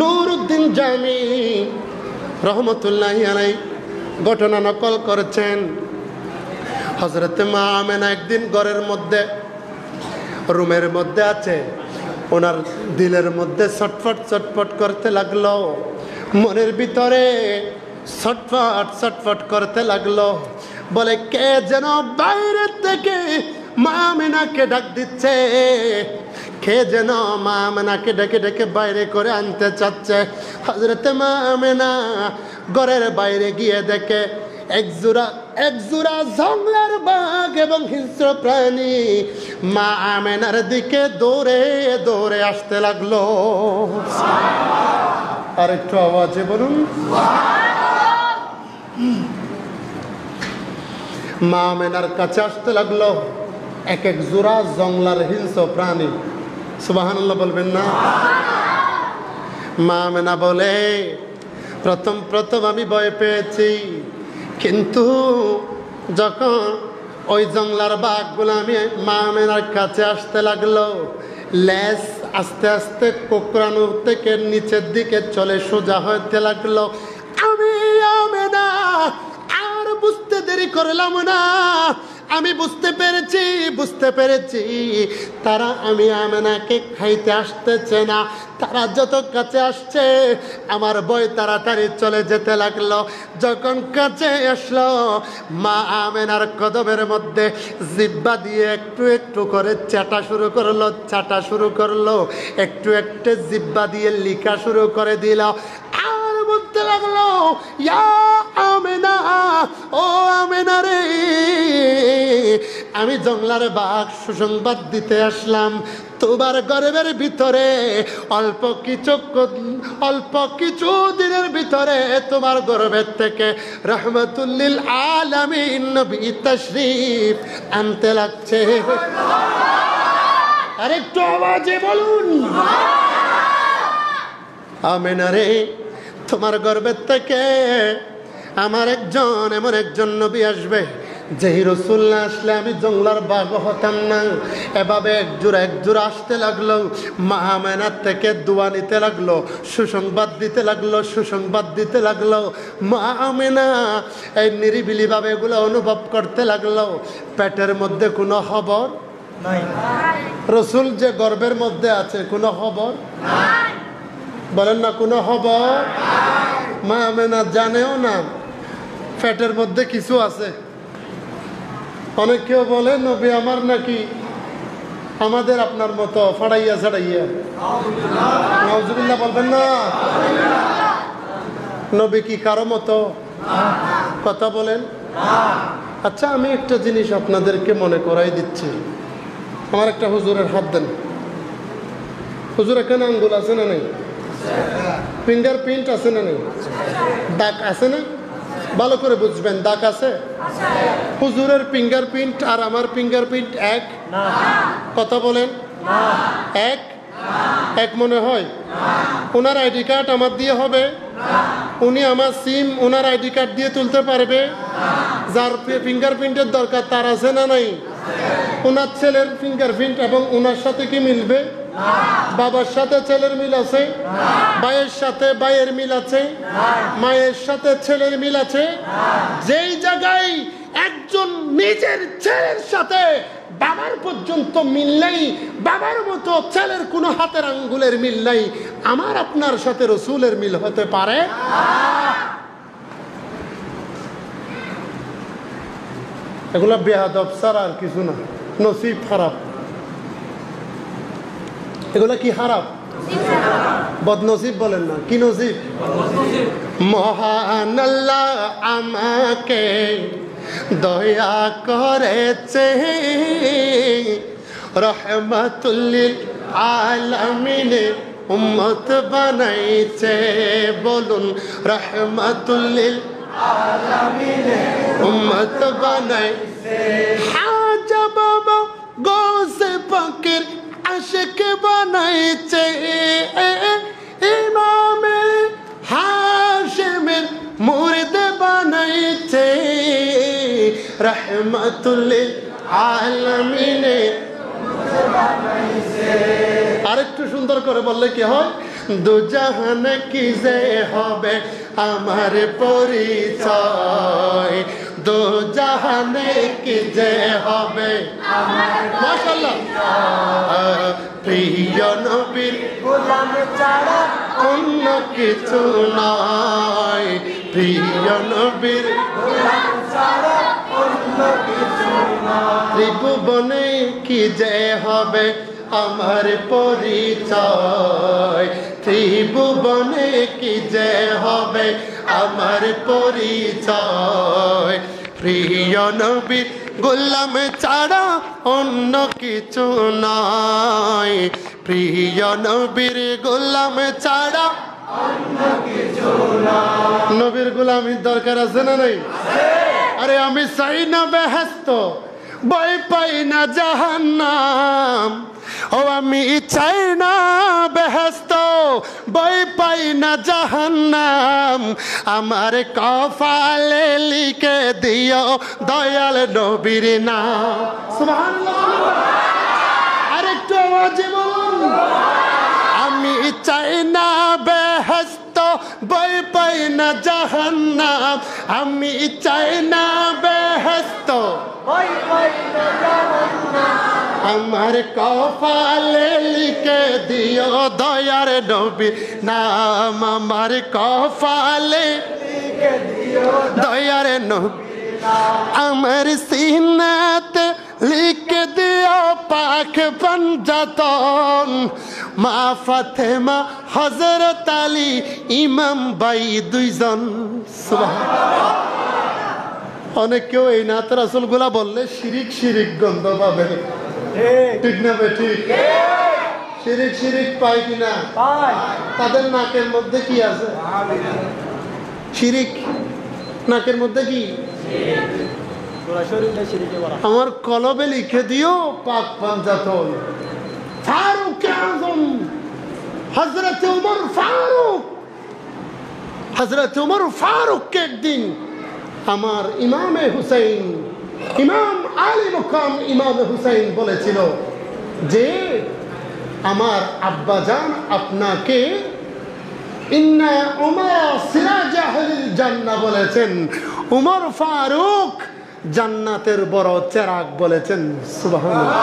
নুরউদ্দিন জামি রহমতুল্লাহি আলাইহি ঘটনা নকল করেছেন। হযরত মা আমেনা একদিন ঘরের মধ্যে রুমের মধ্যে আছে, ওনার দিলের মধ্যে ছটফট ছটফট করতে লাগলো, মনের ভিতরে ছটফট ছটফট করতে লাগলো। বলে কে যেন বাইরের থেকে মা আমেনাকে ডাক দিচ্ছে, কে যেন মা আমেনাকে ডেকে ডেকে বাইরে করে আনতে চাচ্ছে। হযরতে মা আমেনা ঘরের বাইরে গিয়ে দেখে একজোড়া জঙ্গলের বাঘ এবং হিংস্র প্রাণী মা আমেনার দিকে দৌড়ে দৌড়ে আসতে লাগলো। আর একটু আওয়াজে বলুন। মা আমেনার কাছে আসতে লাগলো এক এক জোড়া জঙ্গলার হিংস্র প্রাণী। সুবহানাল্লাহ বলবেন না? মা আমেনা বলে প্রথম আমি ভয় পেয়েছি, কিন্তু যখন ওই জঙ্গলার বাঘগুলো আমি মা আমেনার কাছে আসতে লাগলো, লেজ আস্তে আস্তে কোকড়ানো থেকে নিচের দিকে চলে সোজা হতে লাগলো। আমি আমেনা আর বুঝতে দেরি করলাম না, আমি বুঝতে পেরেছি তারা আমি আমেনাকে খাইতে আসতেছে না, তারা যত কাছে আসছে আমার ভয় তাড়াতাড়ি চলে যেতে লাগলো। যখন কাছে আসলো মা আমেনার কদমের মধ্যে জিহ্বা দিয়ে একটু একটু করে চাটা শুরু করলো, একটু একটু জিহ্বা দিয়ে লিখা শুরু করে দিল। আর বলতে লাগলো, ইয়া আমেনা, ও আমেনা রে, আমি জঙ্গলার বাঘ সুসংবাদ দিতে আসলাম। তোমার গর্বের ভিতরে অল্প কিছু দিনের ভিতরে তোমার গর্বের থেকে রহমতুল্লিল আলামিন নবী তাশরীফ আনতে লাগছে। আরেকটু আওয়াজে বলুন। আমেনা রে, তোমার গর্বের থেকে আমার এমন একজন নবী আসবে, যেই রসুল না আসলে আমি জঙ্গলার বাঘ হতাম না। এভাবে একজোড়া আসতে লাগলো, মা আমেনার থেকে দোয়া নিতে লাগলো, সুসংবাদ দিতে লাগলো। মা আমেনা এই নিরিবিলিভাবে এগুলো অনুভব করতে লাগলো। পেটের মধ্যে কোনো খবর নাই, রসুল যে গর্ভের মধ্যে আছে কোনো খবর বলেন না, কোনো খবর। মা আমেনা জানেও না পেটের মধ্যে কিছু আছে। অনেক কেউ বলে নবী আমার নাকি আমাদের আপনার মতো ফাড়াইয়া ছাড়াইয়া। নাউজুবিল্লাহ বলবেন না? নবী কি কারো মতো? কথা বলেন। আচ্ছা, আমি একটা জিনিস আপনাদেরকে মনে করাই দিচ্ছি। আমার একটা হুজুরের হাত দেন। হুজুর, এখানে আঙ্গুল আছে না নেই? ফিঙ্গার প্রিন্ট আছে না নেই? দাগ আছে না? ভালো করে বুঝবেন, দাগ আছে। হুজুরের ফিঙ্গার প্রিন্ট আর আমার ফিঙ্গার প্রিন্ট এক? কথা বলেন। এক মনে হয়? ওনার আইডি কার্ড আমার দিয়ে হবে? উনি আমার সিম ওনার আইডি কার্ড দিয়ে তুলতে পারবে? যার ফিঙ্গার প্রিন্টের দরকার তার আছে না নাই? ওনার ছেলের ফিঙ্গার প্রিন্ট এবং ওনার সাথে কি মিলবে? বাবার সাথে ছেলের মিল আছে, ভাইয়ের সাথে ভাইয়ের মিল আছে, মায়ের সাথে ছেলের মিল আছে। যেই জায়গায় একজন নিজের ছেলের সাথে বাবার পর্যন্ত মিল নেই, বাবার মতো ছেলের কোনো হাতের আঙ্গুলের মিল নেই, আমার আপনার সাথে রসুলের মিল হতে পারে? এগুলো বেয়াদব ছাড়া আর কিছু না। নসিব খারাপ। এগুলো কি খারাপ? বদনসিব বলেন না, কি নসিব? মহান আল্লাহ আমাকে দয়া করেছে, রহমাতুল্লিল আলামিনে উম্মত বানাইছে। বলুন, রহমাতুল্লিল আলামিনে উম্মত বানাইছে। হাজা বাবা গৌসে পাকের আশিক বানাইছে, ইমামে হাশিমের মুরিদ বানাইছে, রহমাতুল্লিল আলামিনে বানাইছে। আরেকটু সুন্দর করে বললে কি হয়? দু জাহানে কি যে হবে আমার পরিচয়, দু জাহানে কি যে হবে আমার। মাশাআল্লাহ। প্রিয় নবীর গোলাম ছাড়া অন্য কিছু নয়, প্রিয় নবীর গোলাম ছাড়া অন্য কিছু নয়। ত্রিভুবনে কি যে হবে আমার পরিচয়, ত্রিভুবনে কি যে হবে আমার পরিচয়, প্রিয় নবীর গোলাম ছাড়া অন্য কিছু নয়, প্রিয় নবীর গোলাম ছাড়া অন্য কিছু নয়। নবীর গোলামির দরকার আছে না নাই? আরে আমি চাই না বেহেশত, ভয় পাই না জাহান্নাম। ও আমি চাই না বেহেশত, ভয় পাই না জাহান্নাম। আমার কপালে লিখে দিও দয়াল নবীর নাম। সুবহানাল্লাহ, আরেকটু আওয়াজে বলুন। আমি চাই না বেহেশত, ভয় পাই না জাহান্নাম। আমি চাই না বেহেশত, ভয় পাই না জাহান্নাম। আমার কপালে লিখে দিও দয়ার নবীর নাম। আমার কপালে লিখে দিও দয়ার নবীর নাম। আমার সিনাতে লিখে দিও পাক পঞ্জাতন। মা ফাতেমা, হযরত আলী, ইমাম ভাই দুইজন। সুবহানাল্লাহ। অনেক কেউ এই নাত রাসূল গুলা বললে শিরিক শিরিক গন্ধ পাবে, ঠিক না বে ঠিক? শিরিক শিরিক পায় কিনা? পাই তাদের নাকের মধ্যে কি আছে? শিরিক। নাকের মধ্যে কি? পুরা শরীরটা শিরিকে ভরা। আমার কলবে লিখে দিও পাক পাঞ্জাতন। ফারুক আজম হযরত উমর ফারুক, হযরত উমর ফারুক একদিন আমার ইমামে হুসাইন, ইমাম আলী মুকাম ইমামে হুসাইন বলেছিল যে আমার আব্বাজান আপনাকে ইন্না উমর সিরাজ আহলিল জান্নাহ বলেছেন, উমর ফারুক জান্নাতের বড় চেরাগ বলেছেন। সুবহানাল্লাহ।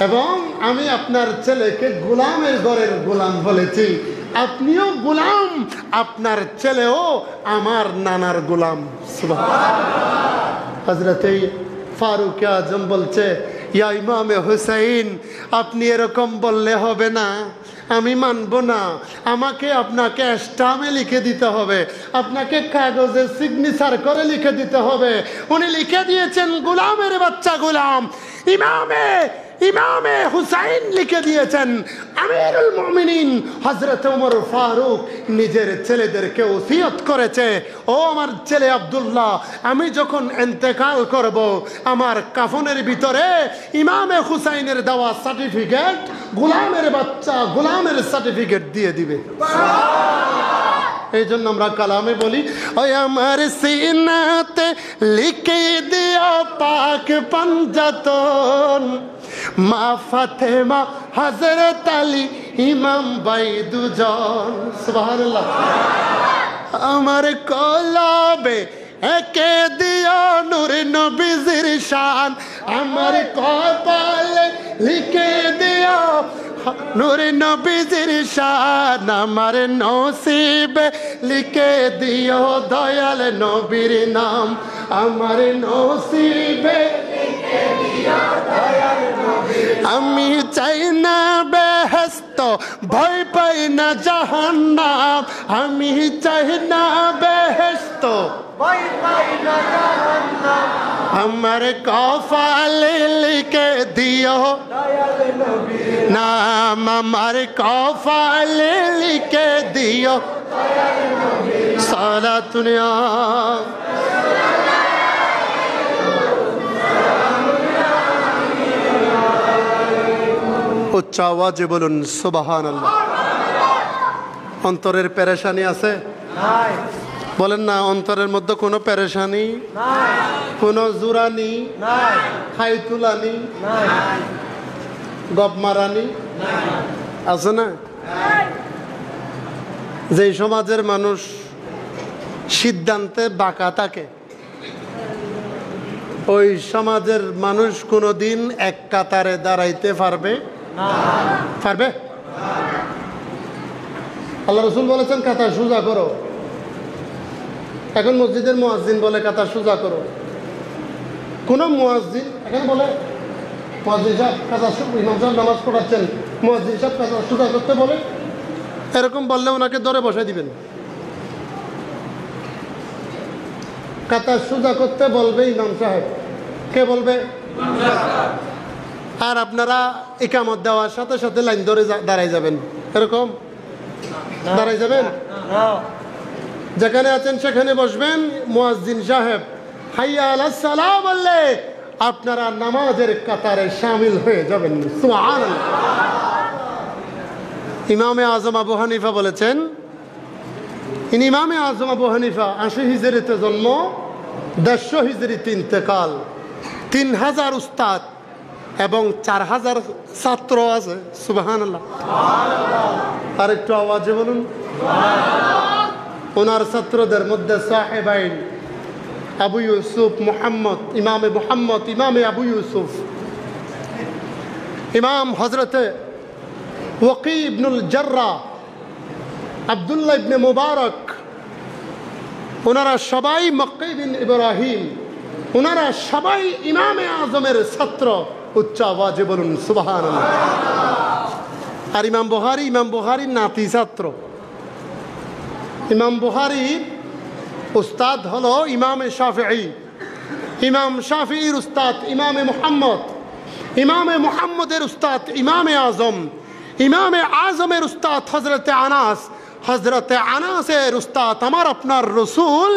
এবং আমি আপনার ছেলেকে গোলামের ঘরের গোলাম বলেছি, আপনিও গোলাম, আপনার ছেলেও আমার নানার গোলাম। সুবহানাল্লাহ। হযরত ফারুক আজম বলছে, ইয়া ইমামে হুসাইন, আপনি এরকম বললে হবে না, আমি মানব না। আমাকে আপনাকে স্টাম্পে লিখে দিতে হবে, আপনাকে কাগজে সিগনেচার করে লিখে দিতে হবে। উনি লিখে দিয়েছেন গোলামের বাচ্চা গোলাম। ইমামে ইমামে হুসাইন লিখে দিয়েছেন আমিরুল মুমিনিন হযরত ওমর ফারুক নিজের ছেলেদেরকে ওসিয়ত করেছে, ও আমার ছেলে আব্দুল্লাহ, আমি যখন ইন্তেকাল করব আমার কাফনের ভিতরে ইমামে হুসাইনের দেওয়া সার্টিফিকেট গোলামের বাচ্চা গোলামের সার্টিফিকেট দিয়ে দিবে। এই জন্য আমরা কালামে বলি, ওই আমার সিনাতে লিখে দিও পাক পাঞ্জাতন। মা ফাতেমা, হযরত আলী, ইমাম ভাই দুজন। সুবহানাল্লাহ। আমার কলবে একে দিও নূর নবীজির শান। আমার কপালে লিখে দিও নূর নবীজির শান। আমার নসিবে লিখে দিও দয়াল নবীর নাম। আমার নসিবে লিখে দিও দয়াল নবীর নাম। আমি চাই না বেহেশত, ভয় পাই না জাহান্নাম। আমি চাই না বেহেশত, ভয় পাই না জাহান্নাম। আমার কপালে লিখে দিও দয়াল নবীর নাম। আমার কপালে লিখে দিও দয়াল নবীর সালাতুন ইয়া উচ্চ আওয়াজে বলুন সুবহানাল্লাহ। অন্তরের পেরেশানি আছে? নাই বলেন না, অন্তরের মধ্যে কোনো পেরেশানি, নাই কোনো জুরানি, নাই খাইতুলানি, নাই গপ মারানি আছে না? যে সমাজের মানুষ সিদ্ধান্তে বাঁকা থাকে, ওই সমাজের মানুষ কোনোদিন এক কাতারে দাঁড়াইতে পারবে পারবে? আল্লাহ রসুল বলেছেন কাতার সোজা করো। এখন মসজিদের মুয়াজ্জিন বলে কাতার সোজা করো। কোন মুয়াজ্জিন এখানে বলে মুয়াজ্জিন সাহেব কাতার ইমাম সাহেব নামাজ পড়াচ্ছেন, মুয়াজ্জিন সাহেব কাতার সোজা করতে বলে, এরকম বললে ওনাকে ধরে বসাই দিবেন। কাতার সোজা করতে বলবে ইমাম সাহেব। কে বলবে? আর আপনারা ইকামত দেওয়ার সাথে সাথে লাইন ধরে দাঁড়াই যাবেন, এরকম দাঁড়াই যাবেন। যেখানে আছেন সেখানে বসবেন। মুয়াজ্জিন সাহেব হাইয়া আলাস সালাহ বললে আপনারা নামাজের কাতারে শামিল হয়ে যাবেন। সুবহানাল্লাহ। ইমামে আজম আবু হানিফা বলেছেন, ইমামে আজম আবু হানিফা ৮০ হিজরিতে জন্ম, ১৫০ হিজরিতে ইন্তেকাল। ৩,০০০ উস্তাদ এবং ৪,০০০ ছাত্র আছে। সুবহানাল্লাহ। আর একটু আওয়াজে বলুন। ওনার ছাত্রদের মধ্যে সাহেবাইন আবু ইউসুফ মুহাম্মদ, ইমামে মুহাম্মদ, ইমামে আবু ইউসুফ, ইমাম হজরতে ওয়াকি ইবনুল জাররাহ, আব্দুল্লাহ ইবনে মুবারক, ওনারা সবাই মক্কি বিন ইব্রাহিম, ওনারা সবাই ইমামে আজমের ছাত্র। উচ্চ আওয়াজে বলুন সুবহানাল্লাহ। আর ইমাম বুখারীর নাতি ছাত্র। ইমাম বুখারীর উস্তাদ হলো ইমামে শাফিঈ, ইমাম শাফিঈর উস্তাদ ইমামে মুহাম্মদ, ইমামে মুহাম্মদের উস্তাদ ইমামে আজম, ইমামে আজমের উস্তাদ হজরতে আনাস, হজরতে আনাসের উস্তাদ আমার আপনার রসুল,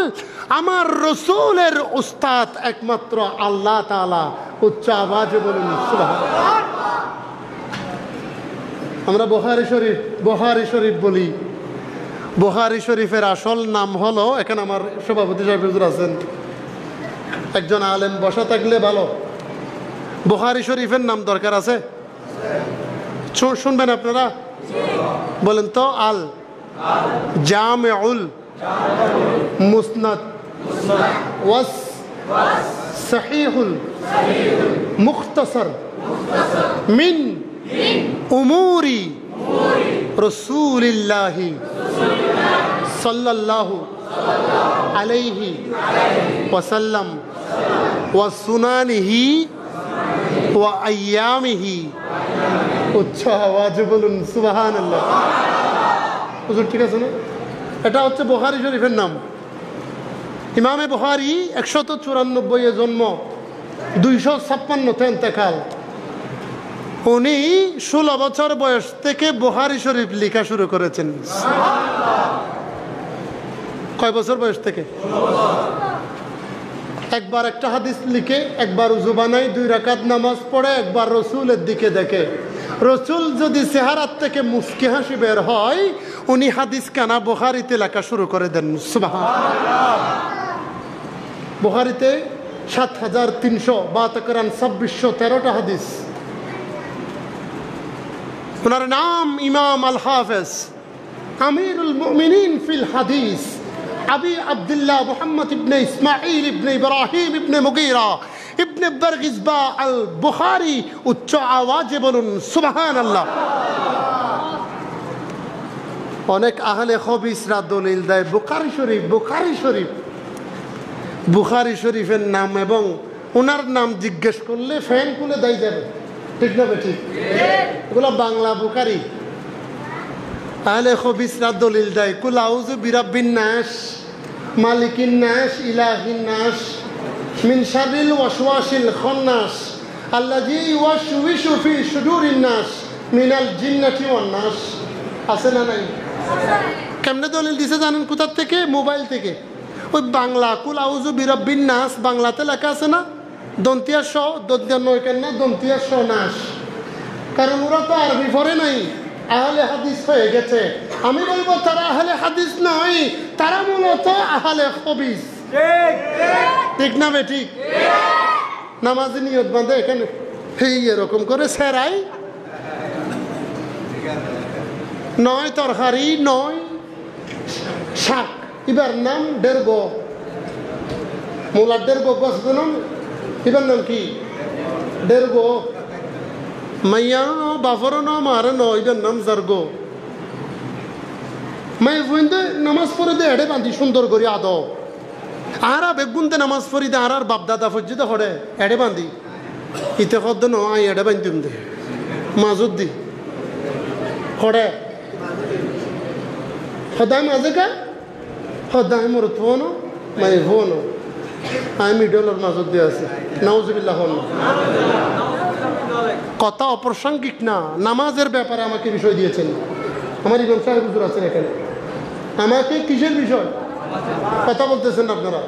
আমার রসুলের উস্তাদ একমাত্র আল্লাহ তাআলা। উচ্চ আওয়াজে বলুন সুবহানাল্লাহ। আমরা বুখারী শরীফ বলি। বুখারী শরীফের আসল নাম হলো, এখানে আমার সভাপতি সাহেব হুজুর আছেন, একজন আলেম বসা থাকলে ভালো। বুখারী শরীফের নাম দরকার আছে? শুনবেন আপনারা? বলেন তো। আল জামিউল মুসনাদ ওয়াস সহিহুল মুখতাসার মিন উমুরি রাসূলিল্লাহি সাল্লাল্লাহু আলাইহি ওয়াসাল্লাম ওয়া সুনানিহি ওয়া আইয়ামিহি। উচ্চ আওয়াজে বলুন সুবহানাল্লাহ। হুজুর ঠিক আছে না? এটা হচ্ছে বুখারী শরীফের নাম। ইমামে বুখারী ১৯৪ জন্ম, ২৫৬ ইন্তেকাল। উনি ১৬ বছর বয়স থেকে বুখারী শরীফ লেখা শুরু করেছেন। কয় বছর বয়স থেকে? একবার একটা হাদিস লিখে, একবার উযু বানায়, ২ রাকাত নামাজ পড়ে, একবার রসুলের দিকে দেখে। রসুল যদি চেহারার থেকে মুস্কি হাসি বের হয়, উনি হাদিস কানা বুখারীতে লেখা শুরু করে দেন। সুবহানাল্লাহ। বুখারীতে ৭৩৭২ কোরআন ২৬১৩টা হাদিস। ওনার নাম ইমাম আল হাফেজ আমিরুল মুমিনিন ফিল হাদিস আবি আব্দুল্লাহ মুহাম্মদ ইবনে ইসমাঈল ইবনে ইব্রাহিম ইবনে মুগীরা ইবনে বারগিজবা আল বুখারী। উচ্চ আওয়াজে বলুন সুবহানাল্লাহ। অনেক আহলে হাদিসরা দলিল দেয় বুখারী শরীফ, বুখারী শরীফ। বুখারী শরীফের নাম এবং ওনার নাম জিজ্ঞেস করলে ফ্যান খুলে দেয় যাবে। ঠিক না বেঠিক? এগুলো বাংলা বুখারী। আহলে হাদিসরা দলিল দেয় কুল আউযু বিরাব্বিন নাস মালিকিন নাস ইলাহিন নাস মিন শাররিল ওয়াসওয়াসিল খান্নাস আল্লাযী ইউওয়াসওয়িসু ফি সুদুরিন নাস মিনাল জিন্নাতি ওয়ান নাস। আছে না নাই? কেমনে দলিল দিছে জানেন? কোথা থেকে? মোবাইল থেকে। ওই বাংলা কুল আউযু বিরাব্বিন নাস বাংলাতে লেখা আছে না, দন্তিয়া স, দন্তিয়া নয় কেন না, দন্তিয়া স নাস। কারণ ওরা তো আরবি পড়ে নাই, আহলে হাদিস হয়ে গেছে। আমি বলবো তারা আহলে হাদিস নয়, তারা মূলত আহলে হাদিস। ঠিক না বেঠিক? নামাজে নিয়ত বাঁধে এখানে এরকম করে সেরাই, নয় তরকারি, নয় শাক। এবার নাম ডেরগ, মোলার ডেরগ গাছ নাম, এবার নাম কি? ডেরগ। মাইয়া বাফরও ন মারে ন এটার নাম জার্গো মাই ফুইন্দে নামাজ পড়ে দে এড়ে বান্ধি সুন্দর করি আদব আর বেগুনতে নামাজ পড়ি দে আর বাপদাদা ফজ্জিতে হরে এড়ে বান্ধি ইতে খদ্দ ন আই এড়ে বান্ধিম দে মাজুদ দি হরে সদায় মাজে কা সদায় মোর থোন মাই হন আমি মিডলের মাজুদ দিয়ে আছি নাউজুবিল্লাহ হন কথা অপ্রাসঙ্গিক না নামাজের ব্যাপারে আমাকে বিষয় দিয়েছেন আমার ইমাম সাহেব হুজুর আছেন এখানে আমাকে কিসের বিষয় কথা বলতেছেন আপনারা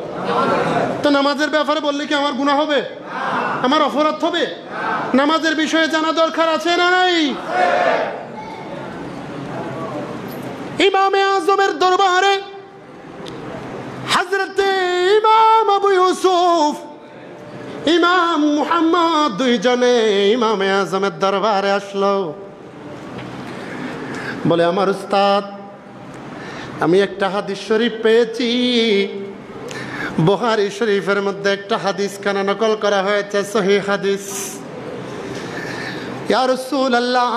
তো নামাজের ব্যাপারে বললে কি আমার গুনাহ হবে আমার অপরাধ হবে নামাজের বিষয়ে জানা দরকার আছে না নাই ইমামে আজমের দরবারে হযরতে ইমাম আবু ইউসুফ ইমাম মুহাম্মদ দুইজনে ইমামে আজমের দরবারে আসলো বলে আমার উস্তাদ আমি একটা হাদিস শরীফ পেয়েছি বুখারী শরীফের মধ্যে একটা হাদিস কানা নকল করা হয়েছে সহিহ হাদিস ইয়া রাসূলুল্লাহ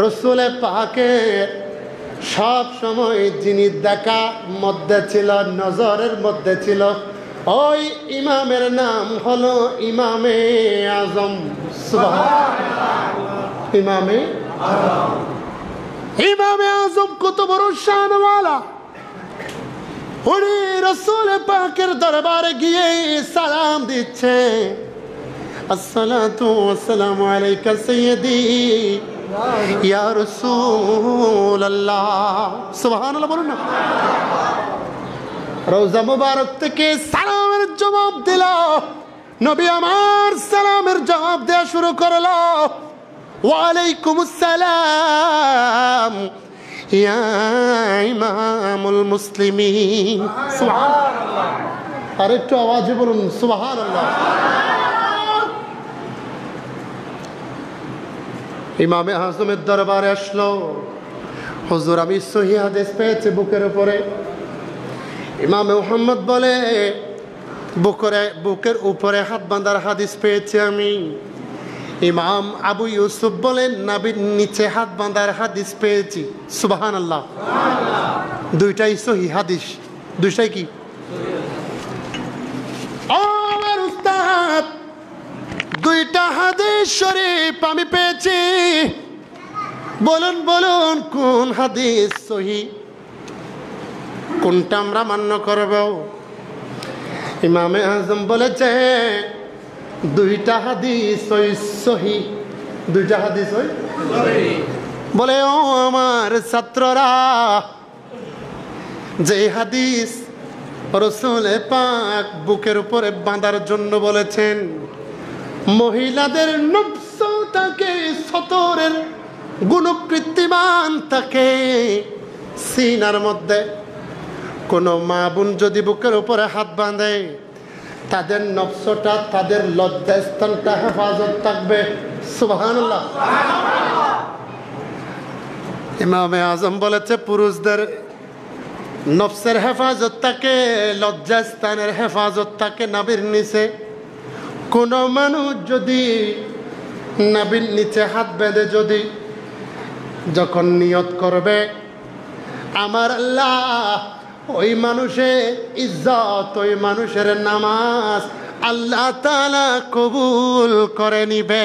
রাসূলে পাকের সব সময় যিনি দেখা মধ্যে ছিল নজরের মধ্যে ছিল ওই ইমামের নাম হলো ইমামে আজম সুবহানাল্লাহ ইমামে আজম ইমামে আজম কত বড় শানওয়ালা উনি রাসূল পাকের দরবারে গিয়ে সালাম দিচ্ছে আসসালাতু ওয়াসসালামু আলাইকা সাইয়্যিদি ইয়া রাসূলুল্লাহ সুবহানাল্লাহ বলুন না রওজা মুবারক থেকে সালামের জবাব দিল নবী আমার সালামের জবাব দেয়া শুরু করলো ওয়ালাইকুম আসসালাম ইয়া ইমামুল মুসলিমিন সুবহানাল্লাহ আরেকটু আওয়াজে বলুন সুবহানাল্লাহ ইমামে আজমের দরবারে আসলো হুজুর আমি সহিহ হাদিস পেয়েছি বুকের উপরে ইমামে মুহাম্মদ বলে বুকের উপরে হাত বাঁধার হাদিস পেয়েছি আমি ইমাম আবু ইউসুফ বলেন নাবির নিচে হাত বাঁধার হাদিস পেয়েছি সুবহানাল্লাহ দুইটাই সহিহ হাদিস দুইটাই কি আমার উস্তাদ দুইটা হাদিস শরীফ আমি পেয়েছি বলুন বলুন কোন হাদিস সহিহ কোনটা আমরা মান্য করব ইমামে আজম বলেছে দুইটা হাদিস সহিহ দুইটা হাদিস সহিহ বলে ও আমার ছাত্ররা যে হাদিস রাসূল পাক বুকের উপরে বাঁধার জন্য বলেছেন মহিলাদের নফসটাকে সতরের গুণকৃত্তিমান তাকে সিনার মধ্যে কোনো মা বোন যদি বুকের উপরে হাত বাঁধে তাদের নফসটা তাদের লজ্জাস্থানটা হেফাজত থাকবে সুবহানাল্লাহ ইমামে আজম বলেছে পুরুষদের নফসের হেফাজত থাকে লজ্জাস্থানের হেফাজত থাকে নাভির নিচে কোনো মানুষ যদি নাভির নিচে হাত বেঁধে যদি যখন নিয়ত করবে আমার আল্লাহ ওই মানুষের ইজ্জত ওই মানুষের নামাজ আল্লাহ তাআলা কবুল করে নিবে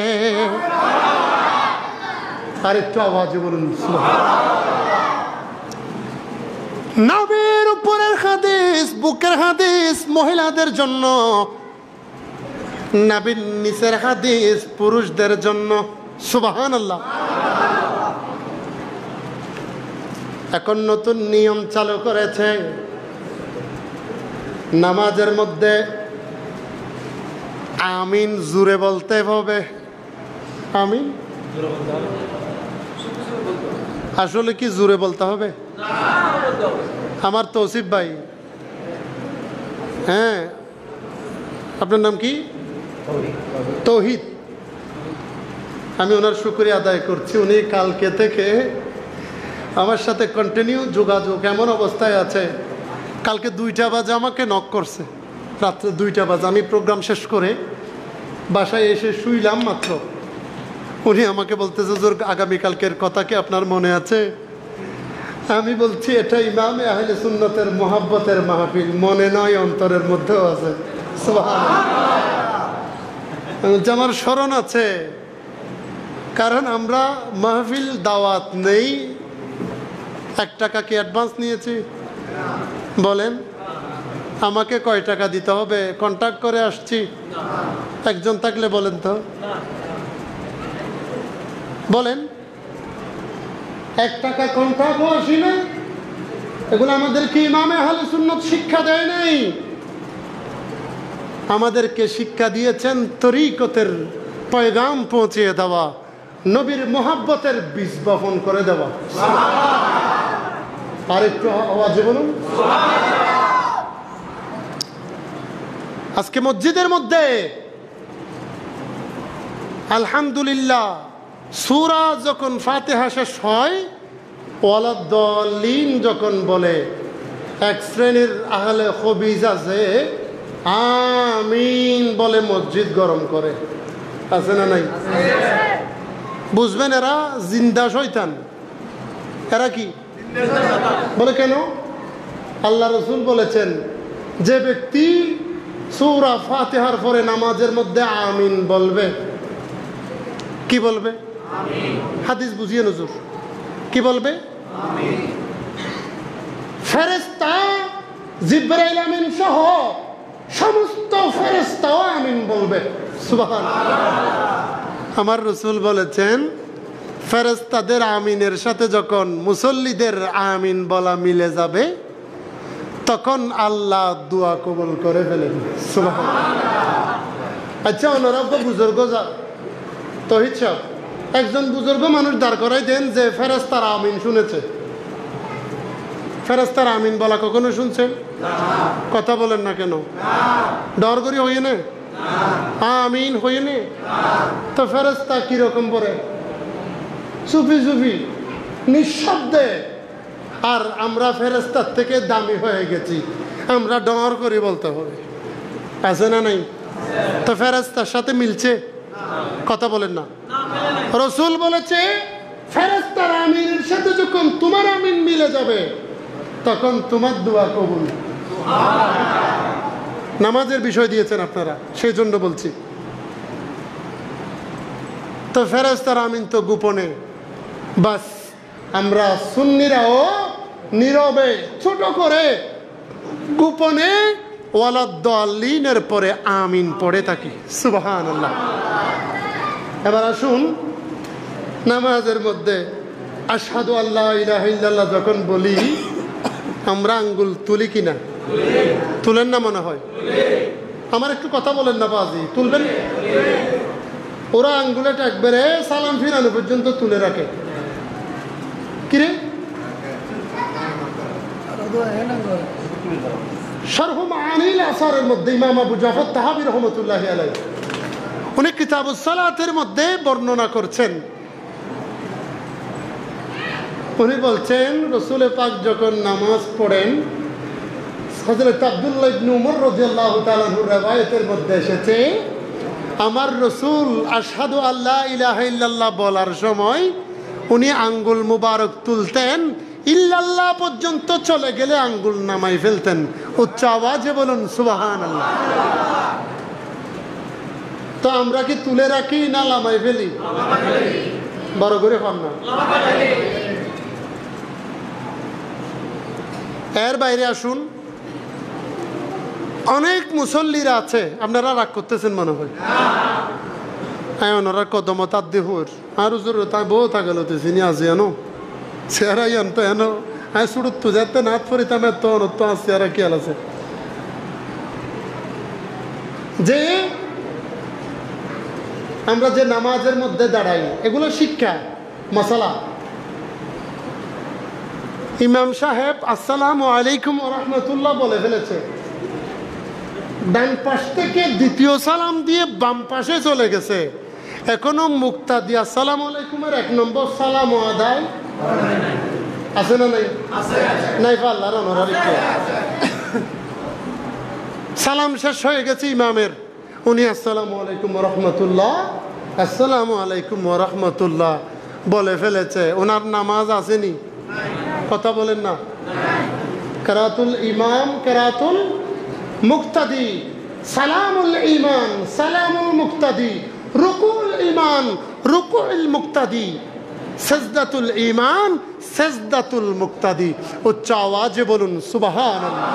আর একটু আওয়াজে বলুন নবীর উপরের হাদিস বুকের হাদিস মহিলাদের জন্য নবীর নিচের হাদিস পুরুষদের জন্য সুবহানাল্লাহ এখন নতুন নিয়ম চালু করেছে নামাজের মধ্যে আমিন জোরে বলতে হবে আমিন আসলে কি জোরে বলতে হবে আমার তৌসিফ ভাই হ্যাঁ আপনার নাম কি তৌহিদ আমি ওনার শুকরিয়া আদায় করছি উনি কালকে থেকে আমার সাথে কন্টিনিউ যোগাযোগ এমন অবস্থায় আছে কালকে 2টা বাজে আমাকে নক করছে রাত্রে 2টা বাজে আমি প্রোগ্রাম শেষ করে বাসায় এসে শুইলাম মাত্র উনি আমাকে বলতেছে, হুজুর আগামীকালকের কথা কি আপনার মনে আছে? আমি বলছি, এটা ইমামে আহলে সুন্নতের মোহাব্বতের মাহফিল, মনে নয় অন্তরের মধ্যেও আছে। সুবহানাল্লাহ। আমার স্মরণ আছে, কারণ আমরা মাহফিল দাওয়াত নেই, 1 টাকা কি অ্যাডভান্স নিয়েছি? বলেন, আমাকে কয় টাকা দিতে হবে? কন্ট্যাক্ট করে আসছি? একজন থাকলে বলেন তো, বলেন। 1 টাকা কন্ট্রাক্টও আসি না। এগুলো আমাদেরকে ইমামে আহলে সুন্নাত শিক্ষা দেয় নাই, আমাদেরকে শিক্ষা দিয়েছেন তরিকতের পয়গাম পৌঁছিয়ে দেওয়া, নবীর মোহাব্বতের বীজ বপন করে দেওয়া। আর একটু আওয়াজে বলুন। আজকে মসজিদের মধ্যে আলহামদুলিল্লাহ সূরা যখন ফাতিহা শেষ হয়, ওয়ালাদ-দাল্লিন যখন বলে, এক শ্রেণীর আহলে খবিজ আছে, আমিন বলে মসজিদ গরম করে। আছে না নাই? বুঝবেন, এরা জিন্দা শয়তান। এরা কি বলে? কেন? আল্লাহ রাসূল বলেছেন, যে ব্যক্তি সূরা ফাতিহার পরে নামাজের মধ্যে আমিন বলবে, কি বলবে? আমিন। হাদিস বুঝিয়ে হুজুর, কি বলবে? আমিন। ফেরেশতা জিবরাইল আমিন সহ সমস্ত ফেরেশতাও আমিন বলবে। সুবহানাল্লাহ। আমার রাসূল বলেছেন, ফেরেশতাদের আমিনের সাথে যখন মুসল্লিদের আমিন বলা মিলে যাবে, তখন আল্লাহ দোয়া কবুল করে ফেলেন। সুবহানাল্লাহ। আচ্ছা, ওনারা তো বুজুর্গ, তহিদ সাহেব, একজন বুজুর্গ মানুষ দাঁড় করাই দেন যে ফেরেশতার আমিন শুনেছে। ফেরেশতার আমিন বলা কখনো শুনছেন? কথা বলেন না কেন? ডর করি হই না, আমিন হই না। তো ফেরেশতা কিরকম পড়ে? চুপি চুপি, নিঃশব্দে। আর আমরা ফেরেশতার থেকে দামি হয়ে গেছি, আমরা ডর করে বলতে হবে। আছে না নাই? তো ফেরেশতার সাথে মিলছে? কথা বলেন না। রাসূল বলেছে, ফেরেশতার আমিনের সাথে যখন তোমার আমিন মিলে যাবে, তখন তোমার দোয়া কবুল। নামাজের বিষয় দিয়েছেন আপনারা, সেই জন্য বলছি। তো ফেরেশতার আমিন তো গোপনে, বাস আমরা সুন্নিরাও নীরবে ছোট করে গোপনে ওয়ালাদ-দাল্লিনের পরে আমিন পড়ে থাকি। সুবহানাল্লাহ। এবার আসুন, নামাজের মধ্যে আশহাদু আল্লা ইলাহা ইল্লাল্লাহ যখন বলি, আমরা আঙ্গুল তুলি কিনা? তুলেন না মনে হয়? আমার একটু কথা বলেন না বাজি, তুলবেন? ওরা আঙ্গুলেটা একবারে সালাম ফিরানো পর্যন্ত তুলে রাখে। কিরে শারহ মাআনিল আসারের মধ্যে ইমাম আবু জাফর তাহাবী রাহমাতুল্লাহি আলাইহি উনি কিতাবুস সালাতের মধ্যে বর্ণনা করছেন। উনি বলছেন, রাসূল পাক যখন নামাজ পড়েন, হযরত আব্দুল্লাহ ইবনে উমর রাদিয়াল্লাহু তাআলা আনহুর riwayতের মধ্যে এসেছে, আমার রাসূল আশহাদু আল্লা ইলাহা ইল্লাল্লাহ বলার সময় উনি আঙ্গুল মুবারক তুলতেন, ইল্লাল্লাহ পর্যন্ত চলে গেলে আঙ্গুল নামাই ফেলতেন। উচ্চ আওয়াজে বলুন সুবহানাল্লাহ। তো আমরা কি তুলে রাখি না নামাই ফেলি? বড় করে কম না। এর বাইরে আসুন, অনেক মুসল্লিরা আছে, আপনারা রাগ করতেছেন মনে হয়। হ্যাঁ, ওনারা কদমত আদি হুর আর তাই বউ থাকল চিনি আছে এনো চেহারাই আনতো এনো হ্যাঁ সুড়ুত্তু যেতে না ফরিতাম এত অনত্ত আছে আর কি আছে যে আমরা যে নামাজের মধ্যে দাঁড়াই, এগুলো শিক্ষা মাসালা। ইমাম সাহেব আসসালামু আলাইকুম ওয়া রাহমাতুল্লাহ বলে ফেলেছে, ডান পাশ থেকে দ্বিতীয় সালাম দিয়ে বাম পাশে চলে গেছে, এখনো মুক্তা দিয়ে আসসালামু আলাইকুমের 1 নম্বর সালাম আদায় আছে না নাই? নাই পাল্লার অনরারি সালাম শেষ হয়ে গেছে ইমামের, উনি আসসালামু আলাইকুম ওয়া রাহমাতুল্লাহ আসসালামু আলাইকুম ওয়া রাহমাতুল্লাহ বলে ফেলেছে, ওনার নামাজ আসেনি? কথা বলেন না। কেরাতুল ইমাম, কেরাতুল মুক্তাদি, সালামুল ইমান, সালামুল মুক্তাদি, রুকুল ইমান, রুকুল মুক্তাদি, সাজদাতুল ইমান, সাজদাতুল মুক্তাদি। উচ্চ আওয়াজে বলুন সুবহানাল্লাহ।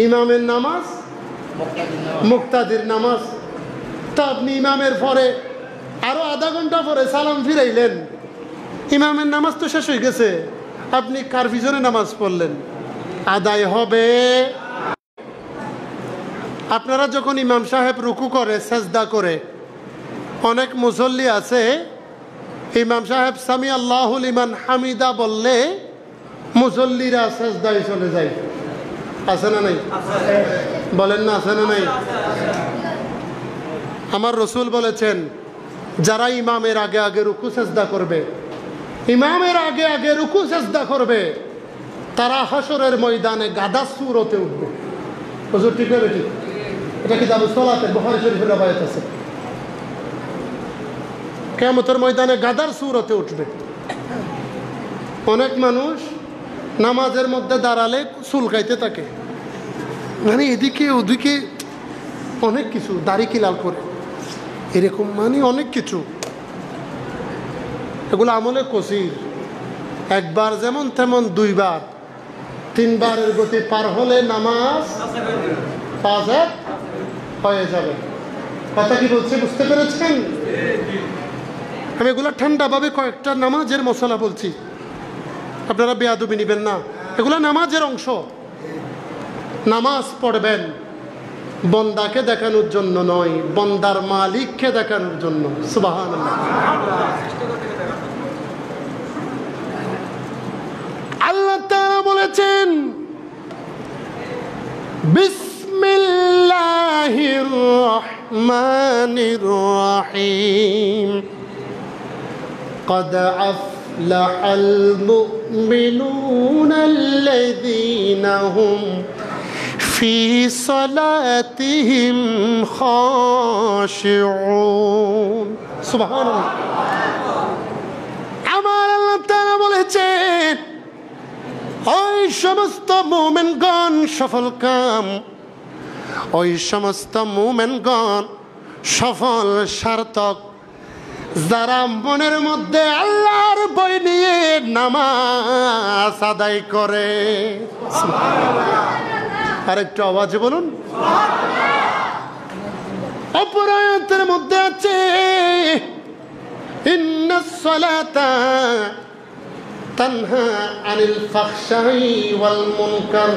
ইমামের নামাজ, মুক্তাদির নামাজ। তা আপনি ইমামের পরে আরো আধা ঘন্টা পরে সালাম ফিরাইলেন, ইমামের নামাজ তো শেষ হয়ে গেছে, আপনি কার পিছনে নামাজ পড়লেন? আদায় হবে। আপনারা যখন ইমাম সাহেব রুকু করে, সেজদা করে, অনেক মুসল্লি আছে ইমাম সাহেব সামি আল্লাহু লিমান হামিদা বললে মুসল্লিরা সেজদায় চলে যায়। আছে না নাই? বলেন না, আছে না নাই? আমার রসুল বলেছেন, যারা ইমামের আগে আগে রুকু সেজদা করবে, ইমামের আগে আগে রুকু সেজদা করবে, তারা হাসরের ময়দানে গাদা সুরতে উঠবে। হুজুর ঠিক না বেটি? এটা কিতাবু সলাতে বুখারী শরীফের রওয়ায়াত আছে। কিয়ামতের ময়দানে গাদার সুরতে উঠবে। অনেক মানুষ নামাজের মধ্যে দাঁড়ালে চুলকাইতে থাকে, মানে এদিকে ওদিকে অনেক কিছু, দাড়ি কিলাল করে এরকম, মানে অনেক কিছু। এগুলো আমলে কসির। একবার যেমন তেমন দুইবার, তিনবারের গতি পার হলে নামাজ ফাসেদ হয়ে যাবে। কথা কি বলছে বুঝতে পেরেছেন? আমি এগুলো ঠান্ডাভাবে কয়েকটা নামাজের মশলা বলছি, আপনারা বেয়াদবি নিবেন না। এগুলো নামাজের অংশ। নামাজ পড়বেন বন্দাকে দেখানোর জন্য নয়, বন্দার মালিককে দেখানোর জন্য। সুবহানাল্লাহ। আল্লাহ তাআলা বলেছেন, বিসমিল্লাহির রহমানির রহিম, قد أفلح المؤمنون الذين هم في صلاتهم خاشعون। সুবহানাল্লাহ। আমার আল্লাহ তাআলা বলেছেন, ওই সমস্ত মুমিনগণ সফল কাম, ওই সমস্ত মুমিনগণ সফল সার্থক, যারা মনের মধ্যে আল্লাহর ভয় নিয়ে নামাজ আদায় করে। আরেকটু আওয়াজে বলুন। অপর আয়াতের মধ্যে আছে, ইন্নাস সালাতা তানহা আনিল ফাহশাই ওয়াল মুনকার,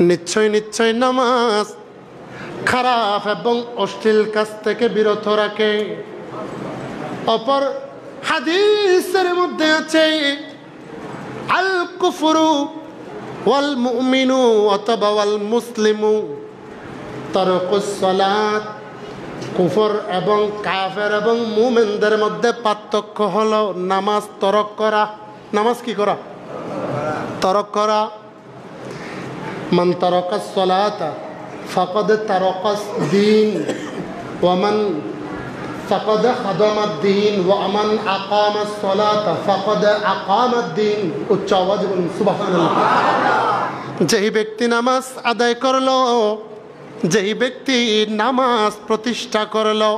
নিশ্চয় নিশ্চয় নামাজ খারাপ এবং অশ্লীল কাজ থেকে বিরত রাখে। অপর হাদিসের মধ্যে আছে, আল কুফরু ওয়াল মুমিনু অথবা ওয়াল মুসলিমু তারকুস সালাত। কুফর এবং কাফের এবং মুমিনদের মধ্যে পার্থক্য হলো নামাজ তরক করা। নামাজ কি করা? তরক করা। মান তারাকাস সালাতা ফাকাদ তারাকাস দ্বীন ওয়া মান ফাকাদ খাদামাদ দ্বীন ওয়া মান আকামাস সালাতা ফাকাদ আকামাদ দ্বীন। উচ্চ আওয়াজে বলুন সুবহানাল্লাহ। যেই ব্যক্তি নামাজ আদায় করলো, যেই ব্যক্তি নামাজ প্রতিষ্ঠা করলো,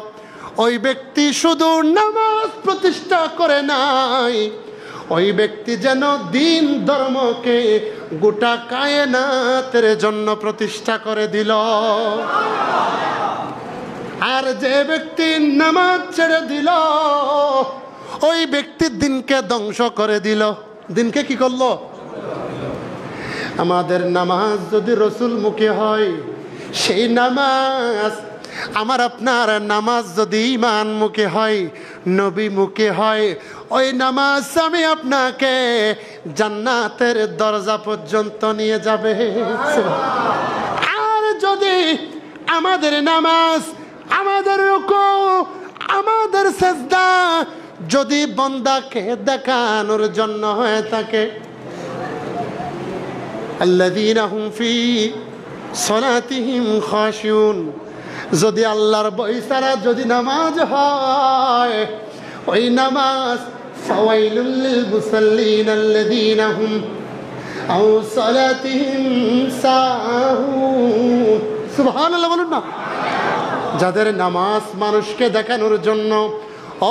ওই ব্যক্তি শুধু নামাজ প্রতিষ্ঠা করে নাই, ওই ব্যক্তি যেন দিন ধর্মকে গোটা কায়নাতের জন্য প্রতিষ্ঠা করে দিল। আর যে ব্যক্তি নামাজ ছেড়ে দিল, ওই ব্যক্তি দিনকে ধ্বংস করে দিল। দিনকে কি করলো? আমাদের নামাজ যদি রসুল মুখে হয়, সেই নামাজ, আমার আপনার নামাজ যদি ঈমান মুখে হয়, নবী মুখে হয়, ওই নামাজ আমি আপনাকে জান্নাতের দরজা পর্যন্ত নিয়ে যাবে। আর যদি আমাদের নামাজ, আমাদের রুকু, আমাদের সিজদা যদি বান্দাকে দেখানোর জন্য হয়ে থাকে, আল্লাযীনা হুম ফি সালাতিহিম খাশিউন, যদি আল্লাহর বই ছাড়া যদি নামাজ হয়, ওই নামাজ ফাওয়াইলুল লিল মুসাল্লিন আল্লাযীনা হুম আও সালাতিহিম সাহুন। সুবহানাল্লাহ বলুন না। যাদের নামাজ মানুষকে দেখানোর জন্য,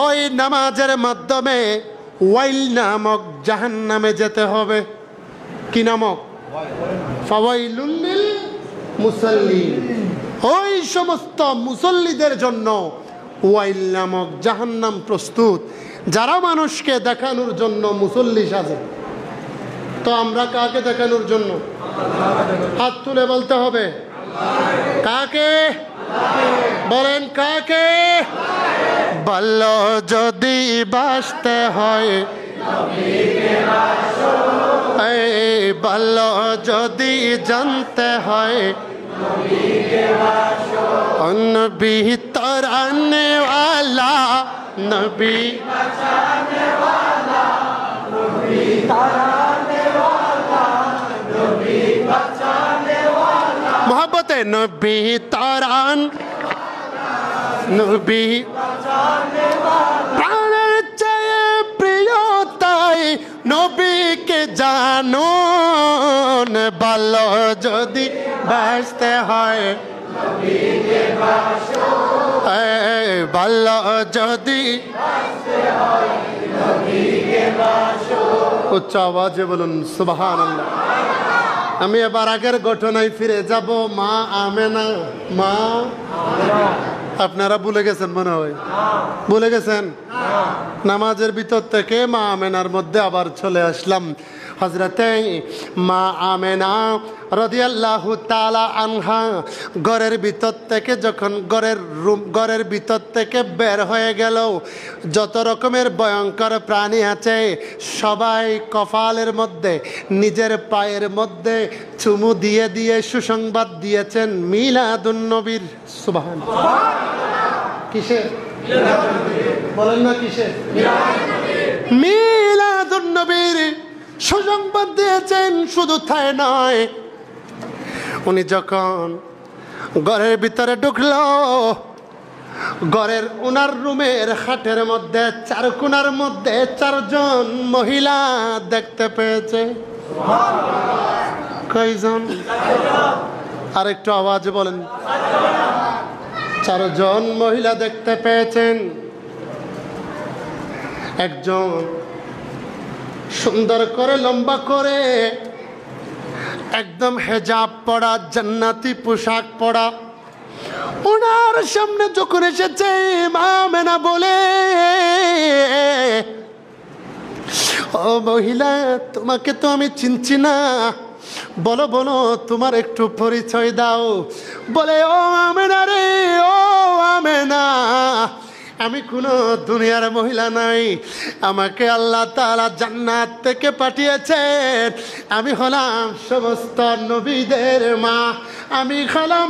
ওই নামাজের মাধ্যমে ওয়াইল নামক জাহান্নামে যেতে হবে। কি নামক? ফাওয়াইলুল লিল মুসাল্লিন। ওই সমস্ত মুসল্লিদের জন্য ওয়াইল নামক জাহান্নাম প্রস্তুত, যারা মানুষকে দেখানোর জন্য মুসল্লি সাজে। তো আমরা কাকে দেখানোর জন্য? হাত তুলে বলতে হবে কাকে? বলেন কাকে? বল যদি বাঁচতে হয়, বল যদি জানতে হয়, নবী তরানে ওয়ালা, নবী মোহাব্বতে নবী তারান, নবী প্রাণের চেয়ে প্রিয়, তাই নবীকে জানুন। ভালো যদি বাঁচতে হয়, ভালো যদি উচ্চ আওয়াজে বলুন সুবহানাল্লাহ। আমি এবার আগের ঘটনায় ফিরে যাব। মা আমেনা, মা আপনারা ভুলে গেছেন মনে হয়, ভুলে গেছেন। নামাজের ভিতর থেকে মা আমেনার মধ্যে আবার চলে আসলাম। হযরতে মা আমেনা রাদিয়াল্লাহু তাআলা আনহা ঘরের ভিতর থেকে যখন ঘরের ভিতর থেকে বের হয়ে গেল, যত রকমের ভয়ঙ্কর প্রাণী আছে সবাই কপালের মধ্যে, নিজের পায়ের মধ্যে চুমু দিয়ে দিয়ে সুসংবাদ দিয়েছেন মিলাদুন নবীর। সুবহানাল্লাহ। কিসে বলেন না, কিসে? মিলাদুন নবীর সুসংবাদ দিয়েছেন। শুধু তাই নয়, উনি যখন ঘরের ভিতরে ঢুকলো, ঘরের উনার রুমের খাটের মধ্যে চার কোণার মধ্যে চারজন মহিলা দেখতে পেয়েছে। কয়জন? আর একটু আওয়াজে বলেন। চারজন মহিলা দেখতে পেয়েছেন। একজন সুন্দর করে লম্বা করে একদম হেজাব পরা, জান্নাতি পোশাক পরা, ওনার সামনে যখন এসেছে মা আমেনা বলে, ও মহিলা, তোমাকে তো আমি চিনছি না, বলো বলো তোমার একটু পরিচয় দাও। বলে, ও আমেনা রে, ও আমেনা, আমি কোনো দুনিয়ার মহিলা নাই, আমাকে আল্লাহ তাআলা জান্নাত থেকে পাঠিয়েছেন। আমি হলাম সমস্ত নবীদের মা। আমি হলাম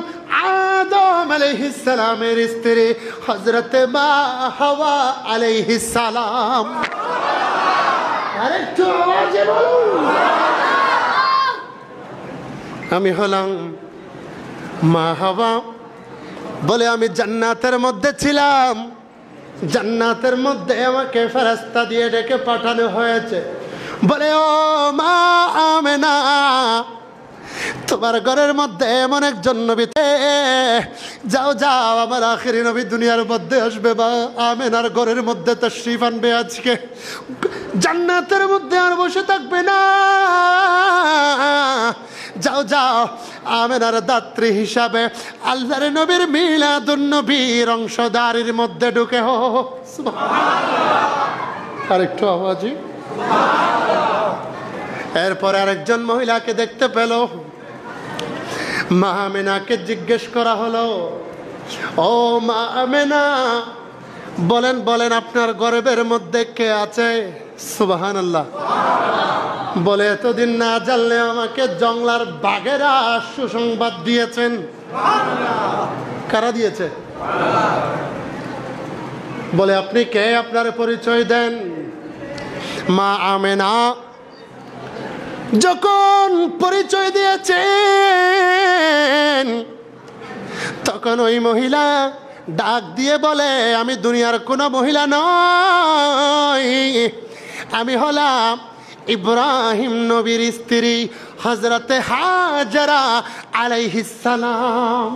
আদম আলাইহিস সালামের স্ত্রী হযরতে মা হাওয়া আলাইহিস সালাম। আরেকটু আওয়াজে বলুন। আমি হলাম মা হাওয়া। বলে, আমি জান্নাতের মধ্যে ছিলাম, জান্নাতের মধ্যে আমাকে ফেরেশতা দিয়ে ডেকে পাঠানো হয়েছে। বলে, ও মা আমেনা, তোমার ঘরের মধ্যে এমন একজন নবী, যাও যাও, আমার আখেরি নবী দুনিয়ার মধ্যে আসবে। বা আমেনার ঘরের মধ্যে তাশরীফ আনবে আজকে, জান্নাতের মধ্যে আর বসে থাকবে না। যাও যাও, আমেনার দাত্রী হিসাবে আল্লাহর নবীর মিলাদুন নবীর অংশদারির মধ্যে ঢুকে হো। আরেকটু আওয়াজি। এরপর আরেকজন মহিলাকে দেখতে পেল। মা আমেনাকে জিজ্ঞেস করা হলো, ও মা আমেনা, বলেন বলেন আপনার গর্ভের মধ্যে কে আছে? সুবহানাল্লাহ। বলে, এতদিন না জানলে আমাকে জংলার বাঘেরা সুসংবাদ দিয়েছেন। কারা দিয়েছে? বলে, আপনি কে? আপনার পরিচয় দেন। মা আমেনা যখন পরিচয় দিয়েছেন, তখন ওই মহিলা ডাক দিয়ে বলে, আমি দুনিয়ার কোনো মহিলা নই, আমি হলাম ইব্রাহিম নবীর স্ত্রী হযরতে হাজরা আলাইহিস সালাম।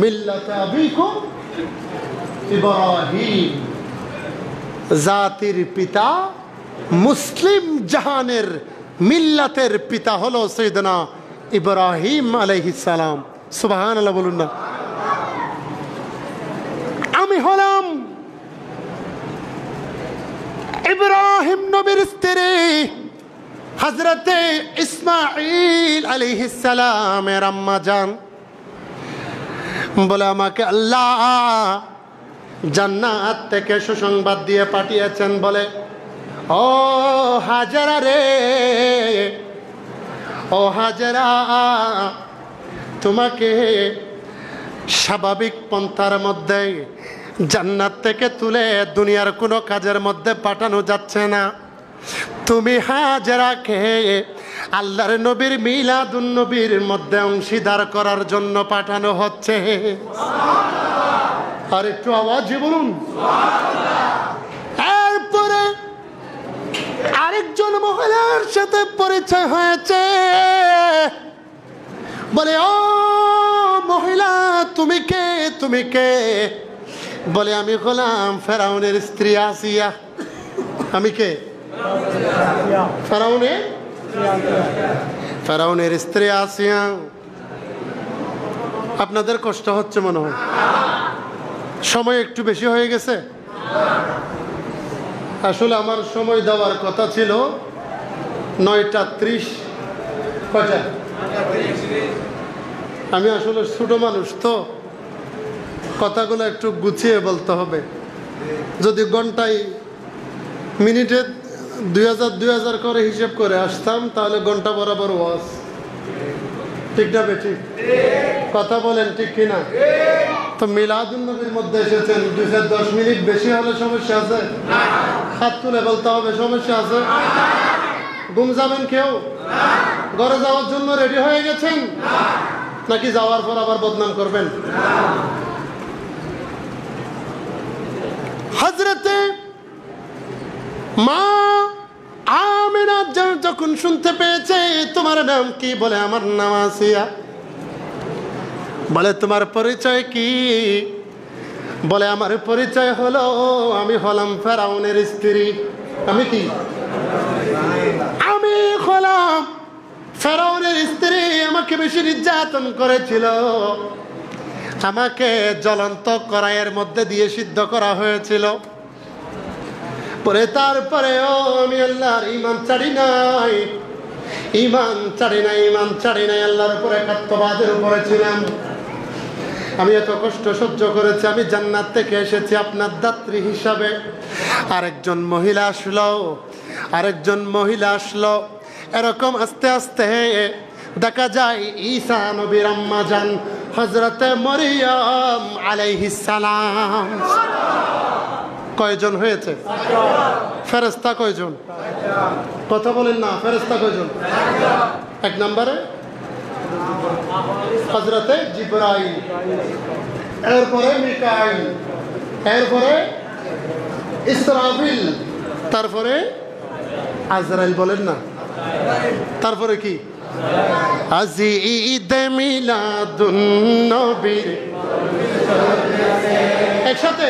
মিল্লাতে আবিকুম ইব্রাহিম, জাতির পিতা মুসলিম জাহানের মিল্লাতের পিতা হলো সাইয়েদনা ইব্রাহিম আলাইহিস সালাম। সুবহানাল্লাহ বলুন না। আমি হলাম ইব্রাহিম নবীর স্ত্রী হযরতে ইসমাঈল আলাইহিস সালামের আম্মা জান। বলে আমাকে আল্লাহ জান্নাত থেকে সুসংবাদ দিয়ে পাঠিয়েছেন। বলে, ও হাজেরা রে, ও হাজেরা, তোমাকে স্বাভাবিক পন্থার মধ্যে জান্নাত থেকে তুলে দুনিয়ার কোনো কাজের মধ্যে পাঠানো যাচ্ছে না। তুমি হাজেরাকে আল্লাহর নবীর মিলাদুন নবীর মধ্যে অংশীদার করার জন্য পাঠানো হচ্ছে। আর একটু আওয়াজে বলুন। এরপরে আরেকজন মহিলার সাথে পরিচয় হয়েছে। বলে, ও মহিলা, তুমি কে? তুমি কে? বলে, আমি হলাম ফেরাউনের স্ত্রী আসিয়া। আমি কে? ফেরাউনের স্ত্রী আসিয়া। আপনাদের কষ্ট হচ্ছে মনে হয়, সময় একটু বেশি হয়ে গেছে। আসলে আমার সময় দেওয়ার কথা ছিল 9:30। কয়টা? আমি আসলে ছোট মানুষ তো, কথাগুলো একটু গুছিয়ে বলতে হবে। যদি ঘন্টায় মিনিটে 2000 করে হিসেব করে আসতাম, তাহলে ঘন্টা বরাবর ওয়াজ। ঠিক না বেঠিক? কথা বলেন ঠিক কিনা? তো মিলাদুন নবীর মধ্যে এসেছেন, 210 মিনিট বেশি হলে সমস্যা আছে? হাত তুলে বলতে হবে সমস্যা আছে? ঘুম যাবেন কেউ? ঘরে যাওয়ার জন্য রেডি হয়ে গেছেন নাকি যাওয়ার পর আবার বদনাম করবেন? হযরতে মা আমিনা যখন শুনতে পেয়েছে, তোমার নাম কি? বলে, আমার নাম আসিয়া। বলে, তোমার পরিচয় কি? বলে, আমার পরিচয় হলো আমি হলাম ফেরাউনের স্ত্রী। আমি কি? আমি হলাম ফেরাউনের স্ত্রী। আমাকে বেশি নির্যাতন করেছিল, আমাকে জ্বলন্ত কড়াইয়ের মধ্যে দিয়ে সিদ্ধ করা হয়েছিল। পরে তারপরেও আমি আল্লাহর ঈমান ছাড়ি নাই, ঈমান ছাড়ি নাই, ঈমান ছাড়ি নাই। আল্লাহর উপরে একাত্মবাদের উপরে ছিলাম। আমি এত কষ্ট সহ্য করেছি। আমি জান্নাত থেকে এসেছি আপনার দাত্রী হিসাবে। আরেকজন মহিলা আসলো, আরেকজন মহিলা আসলো। এরকম আস্তে আস্তে দেখা যায় ঈসা নবীর আম্মা জান হযরতে মরিয়ম আলাইহিস সালাম। কয়জন হয়েছে? ফেরেশতা কয়জন? কথা বলেন না, ফেরেশতা কয়জন? 1 নম্বরে হযরতে জিবরাইল, এরপরে মিকাইল, এরপরে ইসরাফিল, তারপরে আজরাইল। বলেন না, তারপরে কি? আজি ঈদ মিলাদুন নবী, একসাথে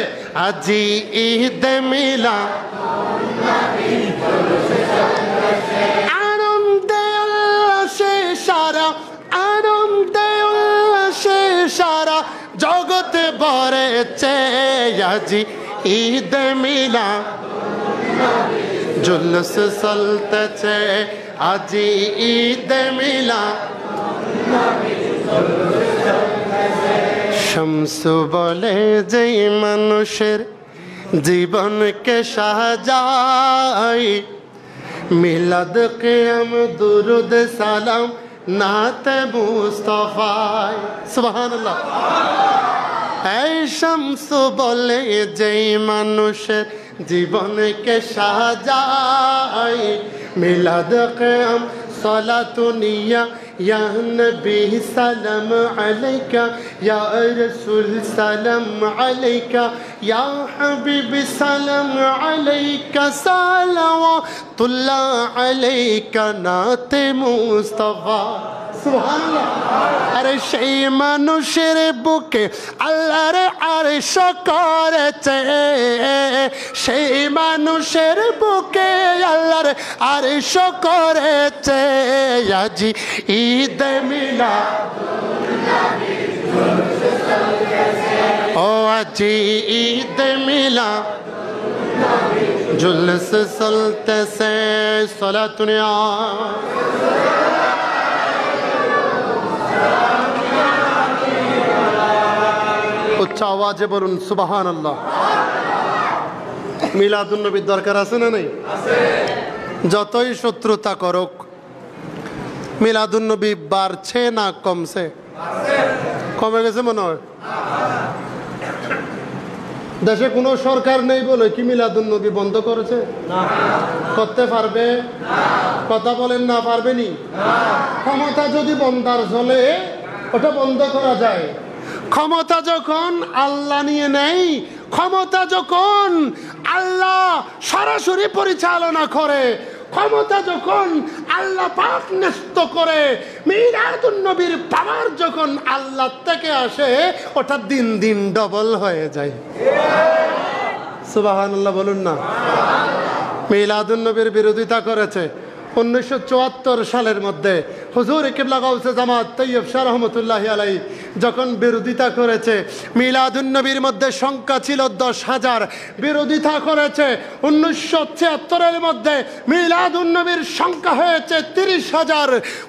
আজি ঈদ মিলাদুন নবী, আনন্দে উল্লাসে সারা, আনন্দে উল্লাসে সারা জগতে ভরেছে। আজি ঈদ মিলাদুন নবী, জুলুস চলতেছে। আজি ঈদ মিলাদুন নবী, শামসু বলে যেই মানুষের জীবনকে সাজায়, মিলাদ কিয়াম দুরুদ সালাম নাতে মুস্তাফায়। সুবহানাল্লাহ। এই শামসু বলে যেই মানুষের জীবনকে সাজায়, মিলাদ কিয়াম সালাতুনিয়া ইয়া নবী সালাম আলাইকা ইয়া রাসূল সালাম আলাইকা ইয়া হাবিব সালাম আলাইকা সালাওয়াতুল্লাহ আলাইকা নাতে মুস্তাফা সুবহানাল্লাহ। আরে সেই মানুষের বুকে আল্লাহর আরশ করেছে, সেই মানুষের বুকে আল্লাহর আরশ করেছে আজি ঈদ মিলাদুন্নবী। ও আজি ঈদ মিলাদুন্নবী জুলুস চলতেছে সালাতুনিয়া উচ্চ আওয়াজে বলুন সুবহানাল্লাহ। মিলাদুন্নবীর দরকার আছে না নাই? যতই শত্রুতা করুক মিলাদুন্নবী বাড়ছে না কমছে? কমে গেছে মনে হয়। দেশে কোনো সরকার নেই বলে কি মিলাদুন্নবী বন্ধ করেছে? করতে পারবে? কথা বলেন না পারবেনি? ক্ষমতা যদি বন্দার চলে ওটা বন্ধ করা যায়। ক্ষমতা যখন আল্লাহ নিয়ে নেয়, ক্ষমতা যখন আল্লাহ সরাসরি পরিচালনা করে, ক্ষমতা যখন আল্লাহ পাক ন্যস্ত করে, মিলাদুন্নবীর পাওয়ার যখন আল্লাহ থেকে আসে ওটা দিন দিন ডবল হয়ে যায়। সুবহানাল্লাহ বলুন না। মিলাদুন্নবীর বিরোধিতা করেছে 1974 সালের মধ্যে হুজুর কিবলা গাউসে জামাত তৈয়ব শাহ রহমতুল্লাহি আলাইহি যখন বিরোধিতা করেছে। মিলাদুন্নবীর মধ্যে সংখ্যা ছিল 10,000, বিরোধিতা করেছে। 1976 মধ্যে মিলাদুন্নবীর সংখ্যা হয়েছে 30,000।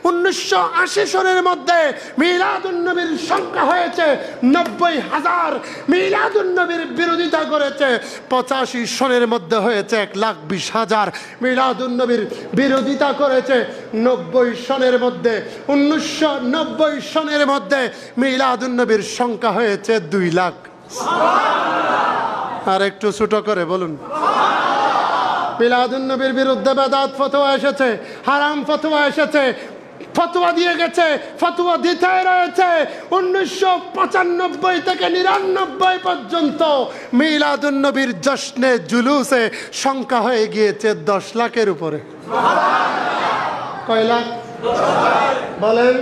1980 সনের মধ্যে মিলাদুন্নবীর সংখ্যা হয়েছে 90,000। মিলাদুন্নবীর বিরোধিতা করেছে 85 সনের মধ্যে হয়েছে 1,20,000। মিলাদুন্নবীর বিরোধিতা করেছে 90 সনের মধ্যে, 1990 সনের মধ্যে মিলাদুন্নবীর সংখ্যা হয়েছে 2 লাখ। আর একটু ছোট করে বলুন। মিলাদুন্নবীর বিরুদ্ধে বেদাত ফতোয়া এসেছে, হারাম ফতোয়া এসেছে, ফতোয়া দিয়ে গেছে, ফতোয়া দিতে রয়েছে। 1995 থেকে 99 পর্যন্ত মিলাদুন্নবীর জশ্নে জুলুসে সংখ্যা হয়ে গিয়েছে 10 লাখের উপরে। কয় লাখ বলেন?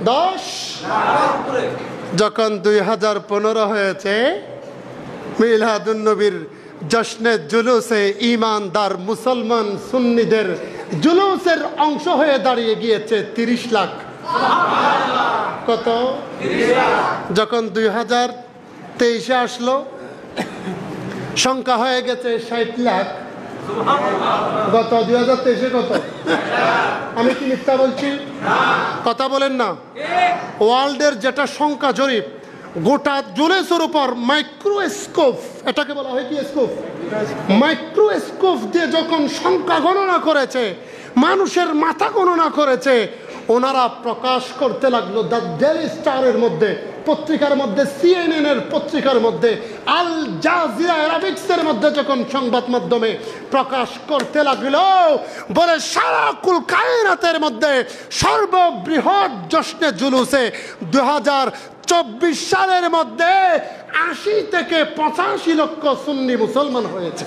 10। যখন 2015 হয়েছে মিলাদুন্নবীর জশ্নে জুলুসে ইমানদার মুসলমান সুন্নিদের জুলুসের অংশ হয়ে দাঁড়িয়ে গিয়েছে 30 লাখ। কত? যখন 2023 আসলো সংখ্যা হয়ে গেছে 60 লাখ। গত 2023 কত? আমি কি মিথ্যা বলছি? কথা বলেন না। ওয়ার্ল্ডের যেটা সংখ্যা জরিপ, গোটা জুলুসের উপর মাইক্রোস্কোপ, এটাকে বলা হয় কি স্কোপ, মাইক্রোস্কোপ দিয়ে যখন সংখ্যা গণনা করেছে, মানুষের মাথা গণনা করেছে, ওনারা প্রকাশ করতে লাগলো দ্য ডেইলি স্টারের মধ্যে, পত্রিকার মধ্যে, CNN এর পত্রিকার মধ্যে, আল জাজিরা অ্যারাবিক্সের মধ্যে যখন সংবাদ মাধ্যমে প্রকাশ করতে লাগলো, বলে সারা কুল কায়নাতের মধ্যে সর্ববৃহৎ জশ্নে জুলুসে 2024 সালের মধ্যে 80 থেকে 85 লক্ষ সুন্নি মুসলমান হয়েছে।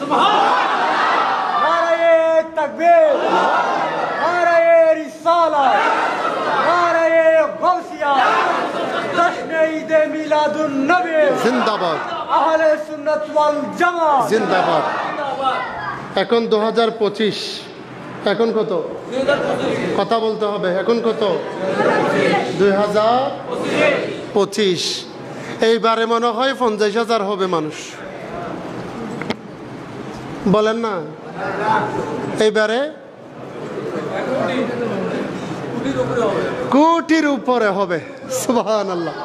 নারায়ে তাকবীর, নারায়ে রিসালাত, নারায়ে গাউসিয়া, জশ্নে ঈদে মিলাদুন্নবী জিন্দাবাদ, আহলে সুন্নাত ওয়াল জামাত জিন্দাবাদ। এখন 2025, এখন কত? কথা বলতে হবে। এখন কত? 2025। এইবারে মনে হয় 50,000 হবে মানুষ। বলেন না? এইবারে কোটির উপরে হবে। সুবহানাল্লাহ।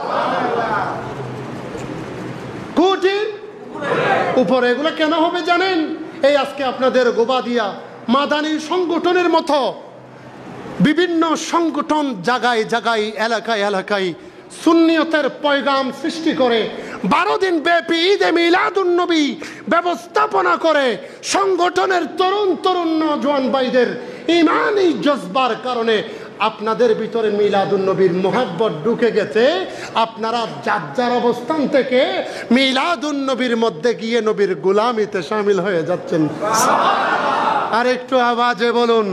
কোটির উপরে। এগুলো কেন হবে জানেন? এই আজকে আপনাদের গোবাদিয়া মাদানী সংগঠনের মতো বিভিন্ন সংগঠন জায়গায় জায়গায়, এলাকায় এলাকায় সুন্নিয়তের পয়গাম সৃষ্টি করে 12 দিন ব্যাপী ঈদে মিলাদুন্নবী ব্যবস্থাপনা করে সংগঠনের তরুণ তরুণ নওজোয়ান ভাইদের ইমানি জজবার কারণে আপনাদের ভিতরে মিলাদুন নবীর মোহাব্বত ঢুকে গেছে। আপনারা যার যার অবস্থান থেকে মিলাদুন নবীর মধ্যে গিয়ে নবীর গোলামিতে শামিল হয়ে যাচ্ছেন। আর একটু আওয়াজে বলুন,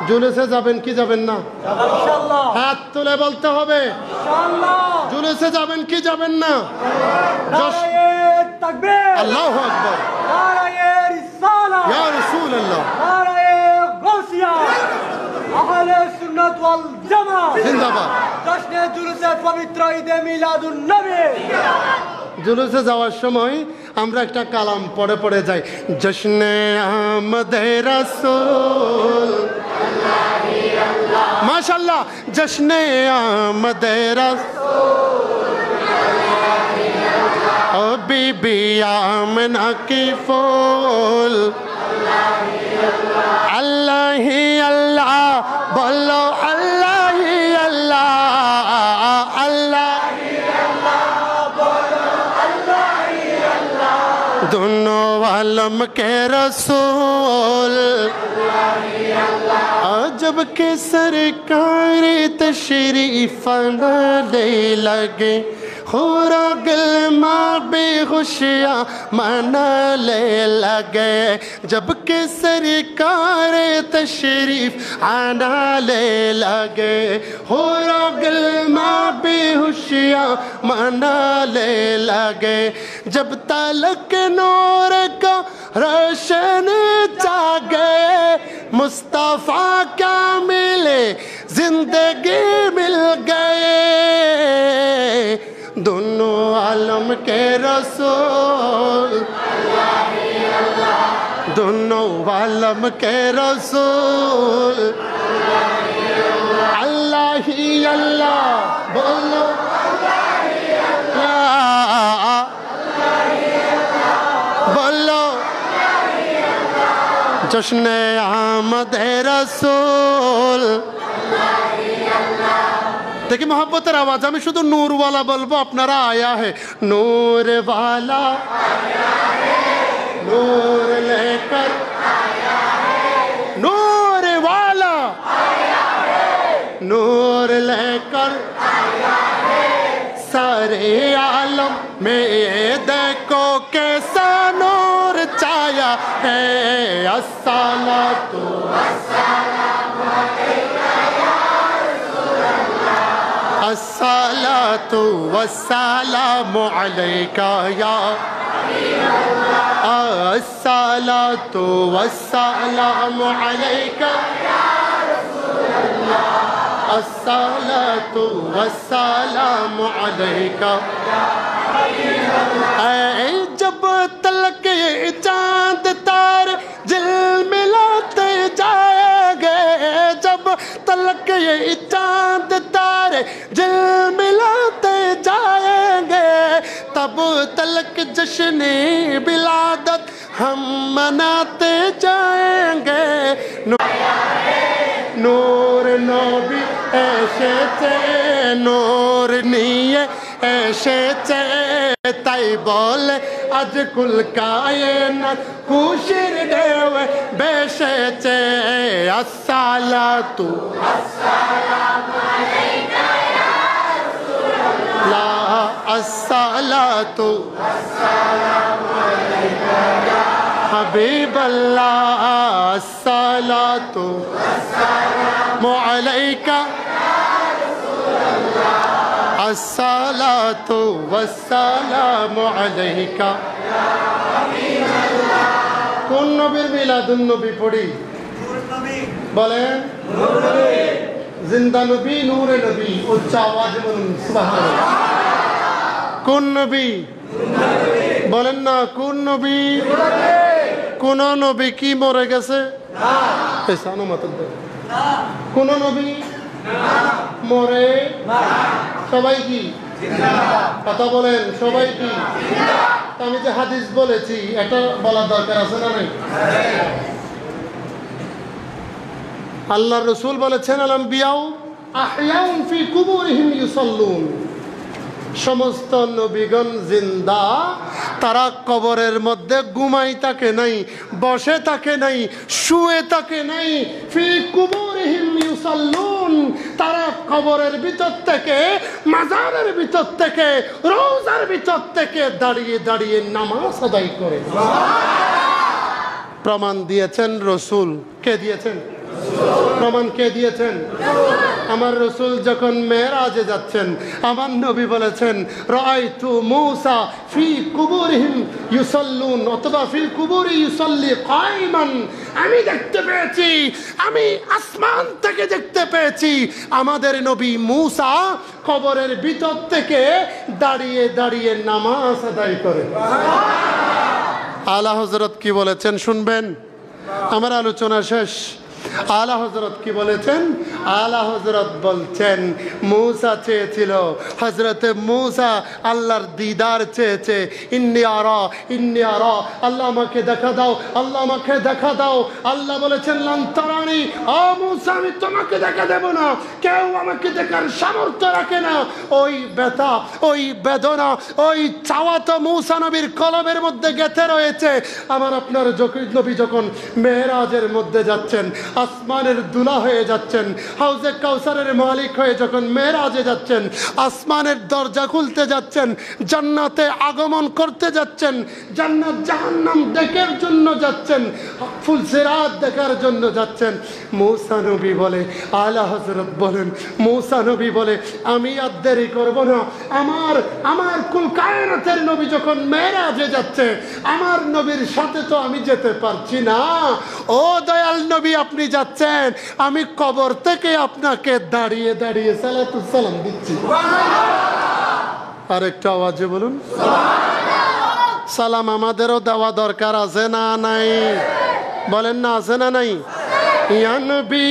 জুলুসে যাবেন কি যাবেন না? ইনশাআল্লাহ। হাত তুলে বলতে হবে, ইনশাআল্লাহ। জুলুসে যাবেন কি যাবেন না? নারায়ে তাকবীর। আল্লাহু আকবার। নারায়ে রিসালাত। ইয়া রাসূলুল্লাহ। নারায়ে গাউসিয়া। আহলে সুন্নাত ওয়াল জামাত জিন্দাবাদ। জশ্নে জুলুসে পবিত্র ঈদে মিলাদুন নবী। জুলুসে যাওয়ার সময় আমরা একটা কালাম পড়ে পড়ে যাই, জশ্নে আমদে রাসূল। মাশাআল্লাহ, জশ্নে আমদে রাসূল, ও বিবি আমিনা কি ফুল। আল্লাহ আল্লাহ বলো, আল্লাহ আল্লাহ, আল্লাহ दोनों आलम के रसूल। जब के सरकार तशरीफ ले लगे, होरा गलमा बेखुशियाँ मनाने लगे। जब के सरकार तशरीफ आने लगे, होरा गलमा बेखुशियाँ मनाने लगे। जब तलक नूर का रोशन जागे, मुस्तफ़ा क्या मिले जिंदगी मिल गए। दोनों आलम के रसूल, दोनों आलम के रसूल। अल्लाह ही अल्लाह बोलो, बोलो जश्ने आमद रसूल। देखिए मोहब्बतेर आवाज, हमें शुद्ध नूर वाला बोलबो, अपनारा आया है नूर वाला, नूर लेकर नूर वाला, नूर लेकर सारे आलम में देखो कैसा नूर छाया है। अस्सलातु अस्सलातु वस्सलामु अलैका या अस्सलातु वस्सलामु अलैका या रसूलल्लाह, अस्सलातु वस्सलामु अलैका या हबीबल्लाह। जब तलक ये चांद तारे झिलमिलाते जाएंगे, जब तलक ये चांद तारे झिलमिलाते जाएंगे, तब तलक जश्ने विलादत हम मनाते जाएंगे। नूर नबी এসেছে, নূর নিয়ে এসেছে, তাই বলে আজ কুল কায়নাত খুশির ঢেউয়ে ভেসেছে। আসসালাতু আসসালামু আলাইকা ইয়া রাসূলুল্লাহ, আসসালাতু আসসালামু আলাইকা ইয়া হাবিবাল্লাহ, আসসালাতু আসসালামু আলাইকা ইয়া রাসূলুল্লাহ, আসসালাতু ওয়াসসালামু আলাইকা ইয়া হাবিবাল্লাহ। কোন নবীর মিলাদুন নবী পড়ি? বলেন জিন্দা নবী, নূরে নবী। উচ্চ আওয়াজে বলুন সুবহানাল্লাহ। কোন নবী? বলেন না কোন নবী? কোন নবী কি মরে গেছে? কোন নবী মরে? সবাই কি কথা বলেন? সবাই কি? আমি যে হাদিস বলেছি এটা বলার দরকার আছে না নাই? আল্লাহ রসুল বলেছেন, আল আম্বিয়াউ আহইয়াউন ফি কুবুরিহিম ইউসাল্লুন। সমস্ত নবীগণ জিন্দা, তারা কবরের মধ্যে ঘুমাই থাকে নাই, বসে থাকে নাই, শুয়ে থাকে নাই। ফি কুবুরিহিম ইউসাল্লুন, তারা কবরের ভিতর থেকে, মাজারের ভিতর থেকে, রওজার ভিতর থেকে দাঁড়িয়ে দাঁড়িয়ে নামাজ আদায় করে। প্রমাণ দিয়েছেন রসুল। কে দিয়েছেন? প্রমাণ কে দিয়েছেন? আমার রসুল যখন মেরাজে যাচ্ছেন, আমার নবী বলেছেন রাআইতু মূসা ফি কুবুরিহিম ইউসাল্লুন, অথবা ফিল কুবুরি ইউসাল্লি কায়মান, আমি দেখতে পেয়েছি, আমি আসমান থেকে দেখতে পেয়েছি আমাদের নবী মূসা কবরের ভিতর থেকে দাঁড়িয়ে দাঁড়িয়ে নামাজ আদায় করে। আলা হযরত কি বলেছেন শুনবেন? আমার আলোচনা শেষ। আলা হযরত কি বলেছেন? আলা হযরত বলছেন মূসা চেয়েছিল, হযরতে মূসা আল্লাহর দিদার চেয়েছে। ইন্নী আরা, ইন্নী আরা, আল্লাহ আমাকে দেখা দাও, আল্লাহ আমাকে দেখা দাও। আল্লাহ বলেছেন লান তারানি, ও মূসা আমি তোমাকে দেখা দেব না, কেউ আমাকে দেখার সামর্থ্য রাখে না। ওই ব্যথা, ওই বেদনা, ওই চাওয়া তো মূসা নবীর কলবের মধ্যে গেঁথে রয়েছে। আমার আপনার নবী যখন মেরাজের মধ্যে যাচ্ছেন, আসমানের দুলা হয়ে যাচ্ছেন, হাউজে কাউসারের মালিক হয়ে যখন মেরাজে যাচ্ছেন, আসমানের দরজা খুলতে যাচ্ছেন, জান্নাতে আগমন করতে যাচ্ছেন, জান্নাত জাহান্নাম দেখার জন্য যাচ্ছেন, ফুলসিরাত দেখার জন্য যাচ্ছেন, মূসা নবী বলে, আলা হযরত বলেন, মূসা নবী বলে আমি আর দেরি করব না। আমার কুল কায়নাতের নবী যখন মেরাজে যাচ্ছে, আমার নবীর সাথে তো আমি যেতে পারছি না। ও দয়াল নবী আপনি যাচ্ছেন, আমি কবর থেকে আপনাকে দাঁড়িয়ে দাঁড়িয়ে সালাতুল সালাম দিচ্ছি। আর একটু আওয়াজে বলুন সালাম। আমাদেরও দেওয়া দরকার আছে না নাই? বলেন না, আছে না নাই? ইয়া নবী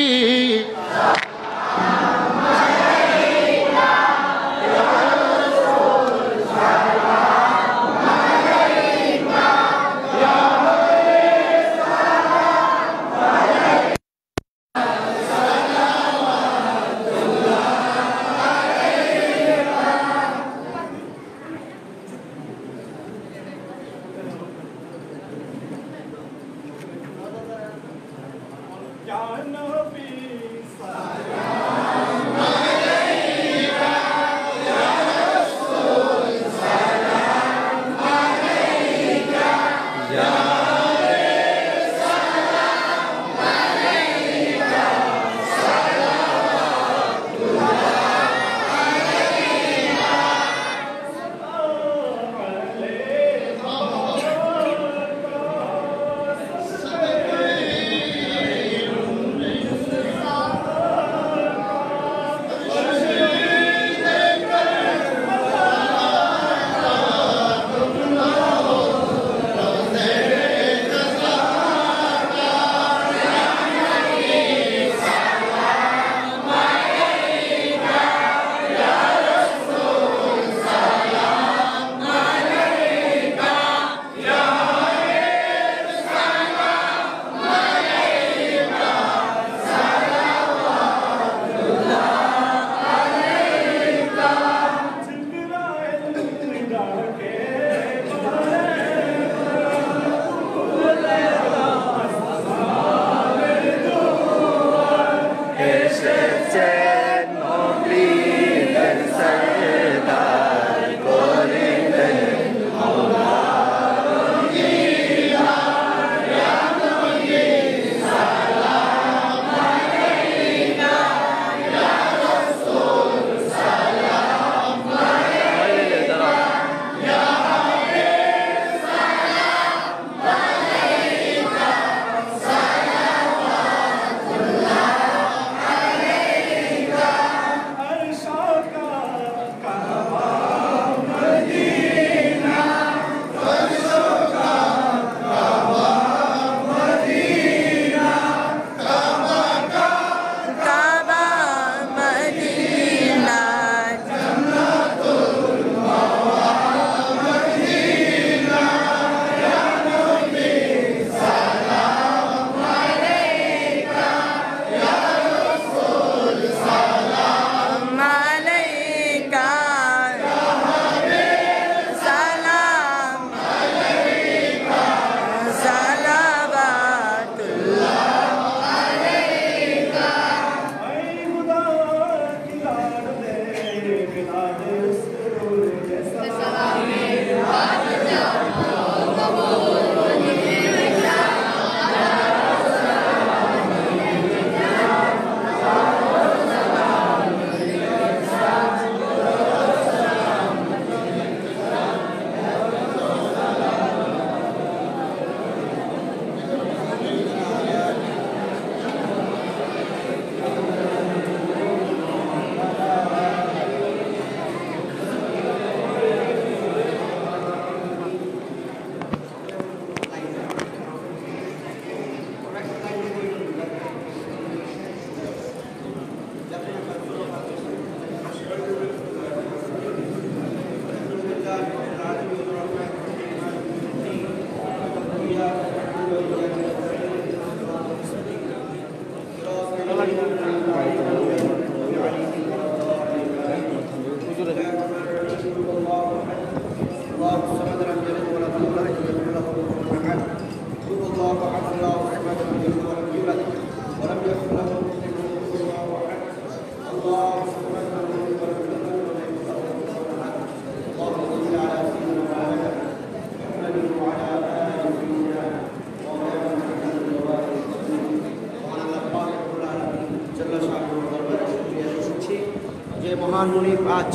মহান মুনিব আজ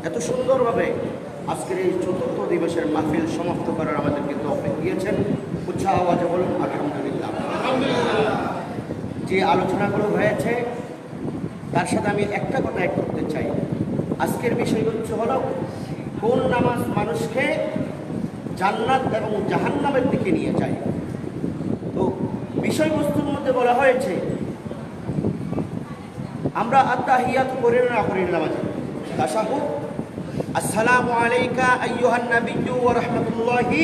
এত সুন্দরভাবে আজকের এই চতুর্থ দিবসের মাহফিল সমাপ্ত করার আমাদেরকে তৌফিক দিয়েছেন। উচ্চ আওয়াজে বলুন আলহামদুলিল্লাহ। যে আলোচনাগুলো হয়েছে তার সাথে আমি একটা কথা এক করতে চাই। আজকের বিষয় হলো কোন নামাজ মানুষকে জান্নাত এবং জাহান্নামের দিকে নিয়ে যায়। তো বিষয়বস্তুর মধ্যে বলা হয়েছে আমরা আত্তাহিয়াত করি না করি নামাজে তাশাহুদ আসসালামু আলাইকা আইয়ুহান নাবিয়্যু ওয়া রাহমাতুল্লাহি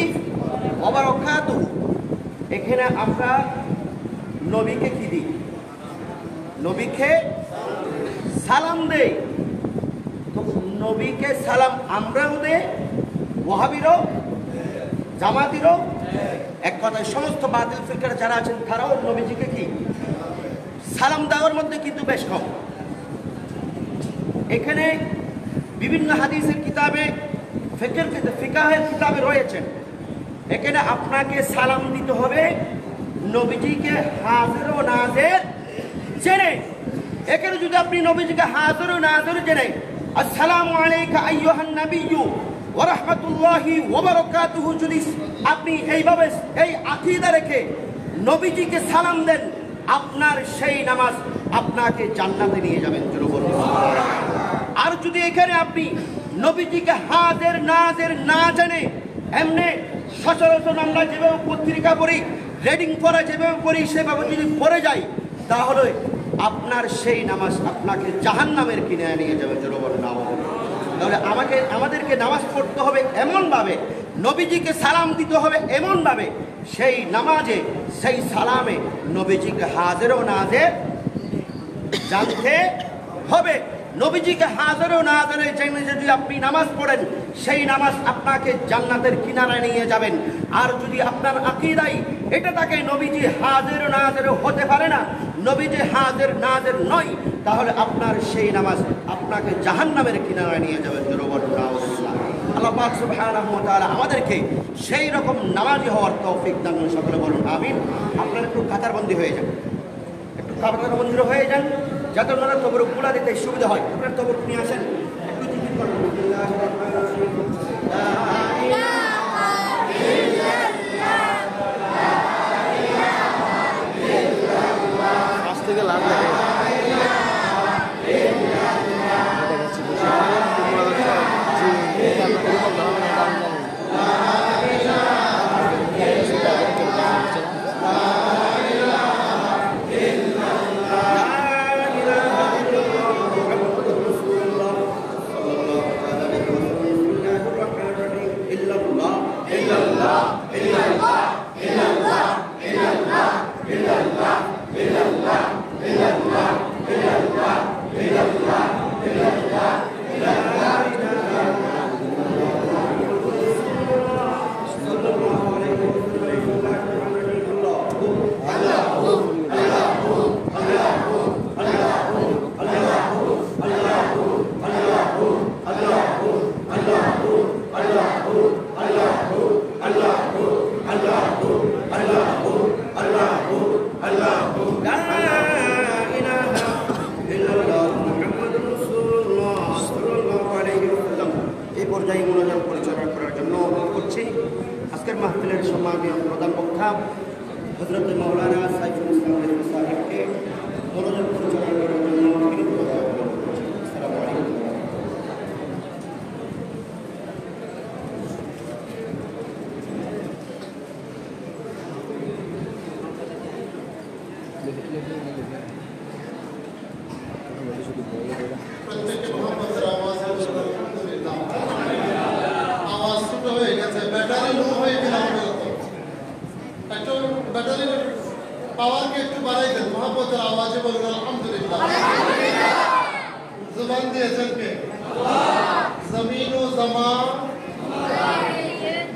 ওয়া বারাকাতুহু। এখানে আমরা নবীকে কি দিই? নবীকে সালাম দেই। তো নবীকে সালাম আমরাও দেই, ওয়াহাবিরও জামাতিরও এক কথায় সমস্ত বাতিল ফিরকার যারা আছেন তারাও নবীজিকে কি সালাম দেওয়ার মধ্যে কিন্তু বেশ কম। এখানে বিভিন্ন হাদিসের কিতাবে ফিকাহের কিতাবে রয়েছেন এখানে আপনাকে সালাম দিতে হবে নবীজিকে হাজির ও নাজির জেনে। এখানে যদি আপনি নবীজিকে হাজির ও নাজির জেনে আসসালামু আলাইকা আইয়ুহান নাবিয়্যু ওয়া রাহমাতুল্লাহি ওয়া বারাকাতুহু যদি আপনি এইভাবে এই আকীদা রেখে নবীজিকে সালাম দেন আপনার সেই নামাজ আপনাকে জান্নাতে নিয়ে যাবেন। আর যদি এখানে আপনি নবীজিকে হাজির নাজির না জানে এমনি সচরাচর আমরা যেভাবে পত্রিকা পড়ি রিডিং পড়া যেভাবে পড়ি সেভাবে যদি পড়ে যাই তাহলে আপনার সেই নামাজ আপনাকে জাহান্নামের কিনারে নিয়ে যাবে। তাহলে আমাদেরকে নামাজ পড়তে হবে এমনভাবে, নবীজিকে সালাম দিতে হবে এমনভাবে সেই নামাজে সেই সালামে নবীজিকে হাজির ও নাজির জানতে হবে। নবীজিকে হাজির ও নাজির জেনে যদি আপনি নামাজ পড়েন সেই নামাজ আপনাকে জান্নাতের কিনারায় নিয়ে যাবেন। আর যদি আপনার আকীদায় এটা থাকে নবীজি হাজির ও নাজির হতে পারে না, নবীজি হাজির নাজির নয়, তাহলে আপনার সেই নামাজ আপনাকে জাহান্নামের কিনারায় নিয়ে যাবে। আল্লাহ পাক সুবহানাহু ওয়া তাআলা আমাদেরকে সেই রকম নামাজি হওয়ার তৌফিক দান করুন। সকলে বলুন আমিন। আপনারা একটু কাতারবন্দি হয়ে যান, একটু কাতারবন্দি হয়ে যান যাতে ওনারা তবরুক গুলা দিতে সুবিধা হয়। আপনারা তবরুক নিয়ে আসেন, একটু জিকির করুন। আজ থেকে লাভ লাগে আজকের মাহফিলের সম্মানীয় প্রধান বক্তা হযরত মাওলানা সাইফুল ইসলাম সাহেবকে মনোযোগ পরিচালনা করার জন্য আসসালামু আলাইকুম। পাওয়ারকে একটু বাড়াই দেন, মহব্বতের আওয়াজে বলুন আলহামদুলিল্লাহ। জবান দিয়েছেন কে? জমিন ও জমা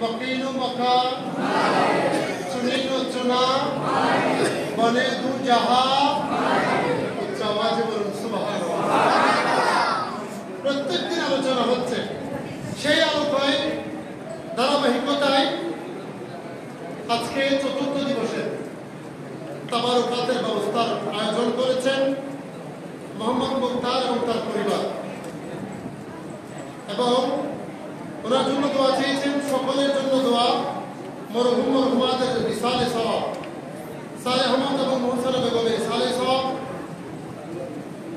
মকিন ও মকান চুনিন ও চুনা বনে দু জাহান উচ্চ আওয়াজে বলুন সুবহানাল্লাহ। প্রত্যেকদিন আলোচনা হচ্ছে, সেই আলোচনায় ধারাবাহিকতায় আজকে চতুর্থ দিবসে তাবারুকাতের ব্যবস্থার আয়োজন করেছেন মোহাম্মদ মুখতার এবং তার পরিবার, এবং ওনার জন্য দোয়া চেয়েছেন। সকলের জন্য দোয়া, মরহুম মরহুমাদের ইসালে সওয়াব, সালে আহমদ এবং মোহসেনা বেগমের ইসালে সওয়াব।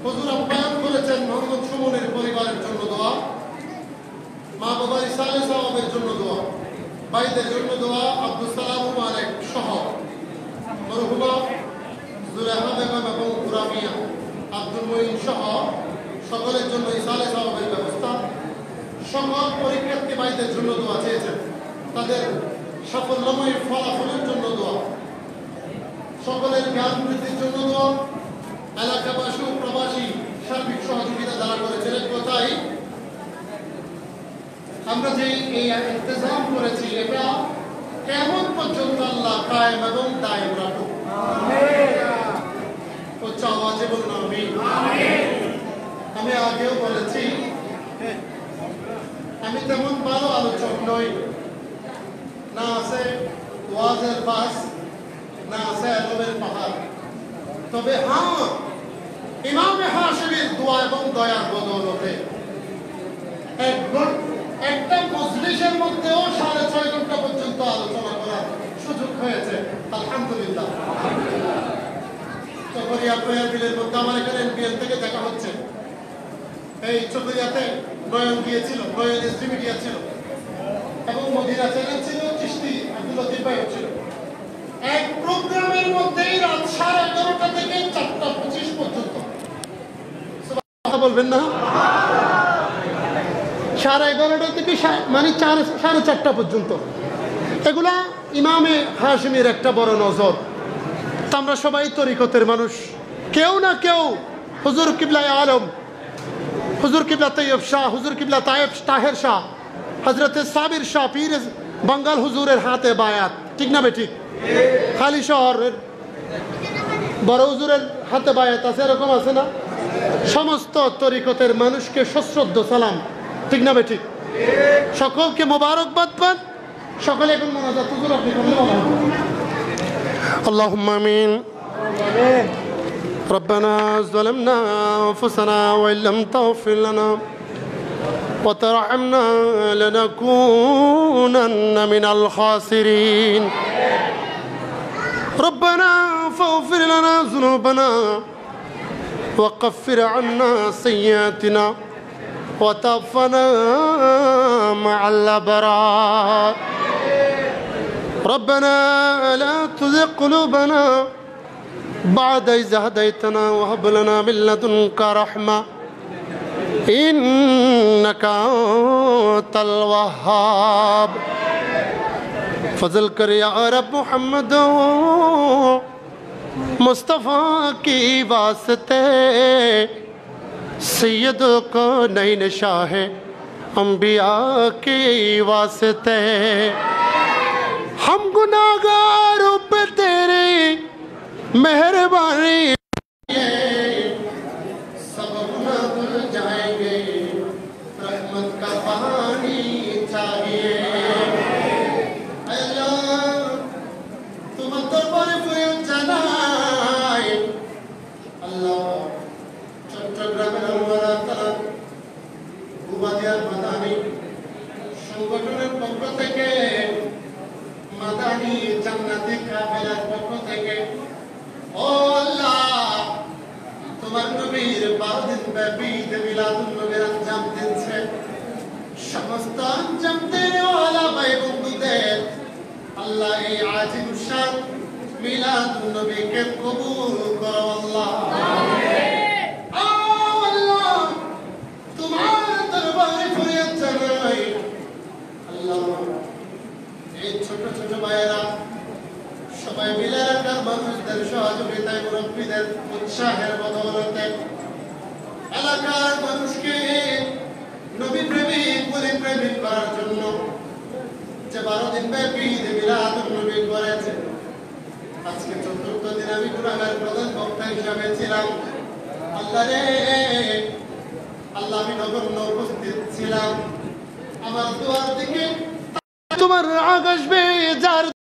হুজুর আপ্যায়ন করেছেন মোহাম্মদ সুমনের পরিবারের জন্য দোয়া, মা বাবার ইসালে সওয়াবের জন্য দোয়া, ভাইদের জন্য দোয়া, আব্দুল সালাম মালিক সহ মরহুমা জুলেহা বেগম এবং কুরামিয়া আব্দুল মঈন সহ সকলের জন্য ইসালে সওয়াবের ব্যবস্থা। সকল পরীক্ষার্থী ভাইদের জন্য দোয়া চেয়েছেন, তাদের সাফল্যময় ফলাফলের জন্য দোয়া, সকলের জ্ঞান বৃদ্ধির জন্য দোয়া, এলাকাবাসী ও প্রবাসী সার্বিক সহযোগিতা দ্বারা করেছেন। এক কথাই আমরা যে এই ইন্তজাম করেছি, এটা কেমন পর্যন্ত আল্লাহ কায়েম এবং দায়েম রাখুক। উচ্চ আওয়াজে বলুন আমিন। আমি আগেও বলেছি, আমি তেমন ভালো আলোচক নই, না আছে ওয়াজের বাস, না আছে আদবের পাহাড়। তবে হ্যাঁ, ইমামে হাশিমের দোয়া এবং দয়ার বদৌলতে একটা মজলিসের মধ্যেও 6.5 ঘন্টা পর্যন্ত আলোচনা করার সুযোগ হয়েছে, আলহামদুলিল্লাহ। চকরিয়া প্রয়াবিলের মধ্যে আমার এখানে এনপিএল থেকে দেখা হচ্ছে, এই চকরিয়াতে নয়ন গিয়েছিল, নয়ন এসডি মিডিয়া ছিল, এবং মদিনা চ্যানেল ছিল, চিশতি আব্দুল লতিফ ভাই ছিল। এক প্রোগ্রামের মধ্যেই রাত 11:30 থেকে 4:25 পর্যন্ত কথা বলবেন না, 11:30 থেকে মানে 4:30 পর্যন্ত। এগুলা ইমামে হাশিমের একটা বড় নজর। তা আমরা সবাই তরিকতের মানুষ, কেউ না কেউ হুজুর কিবলা আলম, হুজুর কিবলা তৈয়ব শাহ, হুজুর কিবলা তাহের শাহ, হজরতে সাবির শাহ পীর বাঙ্গাল হুজুরের হাতে বায়াত, ঠিক না বেঠিক? খালি শহরের বড় হুজুরের হাতে বায়াত আছে, এরকম আছে না? সমস্ত তরিকতের মানুষকে সশ্রদ্ধ সালাম, ঠিক না বেঠিক? সকলকে মোবারকবাদ পান। সকলে এখন মোনাজাত হুজুর আপনি করলে ভালো হবে। আল্লাহুম্মা আমিন। ربنا ظلمنا أنفسنا وإن لم تغفر لنا وترحمنا لنكونن من الخاسرين ربنا فاغفر لنا ذنوبنا وكفر عنا سيئاتنا وتوفنا مع الأبرار ربنا لا تزغ قلوبنا بعد إذ هديتنا وهب لنا من لدنك رحمة إنك أنت الوهاب فضل کر یا رب محمد مصطفیٰ کی واسطے سید کو نین شاہ انبیاء کی واسطے ہم گناہگاروں پہ تیری مہربانی سب گناہ دھل جائیں گے رحمت کا پانی چاہیے اللہ تم দরবারে ফরিয়াদ জানাই আল্লাহ চট্টগ্রামের আমরা তারা গুবাদিয়ার মাদানী সংগঠনের পক্ষ থেকে মাদানী জান্নাতি কাফেলার পক্ষ থেকে ও আল্লাহ তোমার নবীর 12 দিন ব্যাপী ঈদ মিলাদুন নবীর আঞ্জাম দিচ্ছে সমস্ত আঞ্জাম দেওয়ালা ভাই বন্ধুদের আল্লাহ এই আজিম শান মিলাদুন নবীকে কবুল করো আল্লাহ আমিন আল্লাহ তোমার দরবারে ফরিয়াদ জানাই আল্লাহ এই ছোট ছোট ভাইয়েরা সবাই মিলে এলাকার মানুষদের সহযোগিতায় মুরব্বীদের উৎসাহের বদৌলতে এলাকার মানুষকে নবী প্রেমিক ওলি প্রেমিক করার জন্য যে 12 দিন ব্যাপী ঈদ মিলাদুন নবী করেছে আজকে চতুর্থ দিন আমি হিসাবে ছিলাম। আল্লাহ রে, আল্লাহ আমি নগণ্য উপস্থিত ছিলাম। আমার দুয়ার দিকে তোমার রাগ আসবে, যার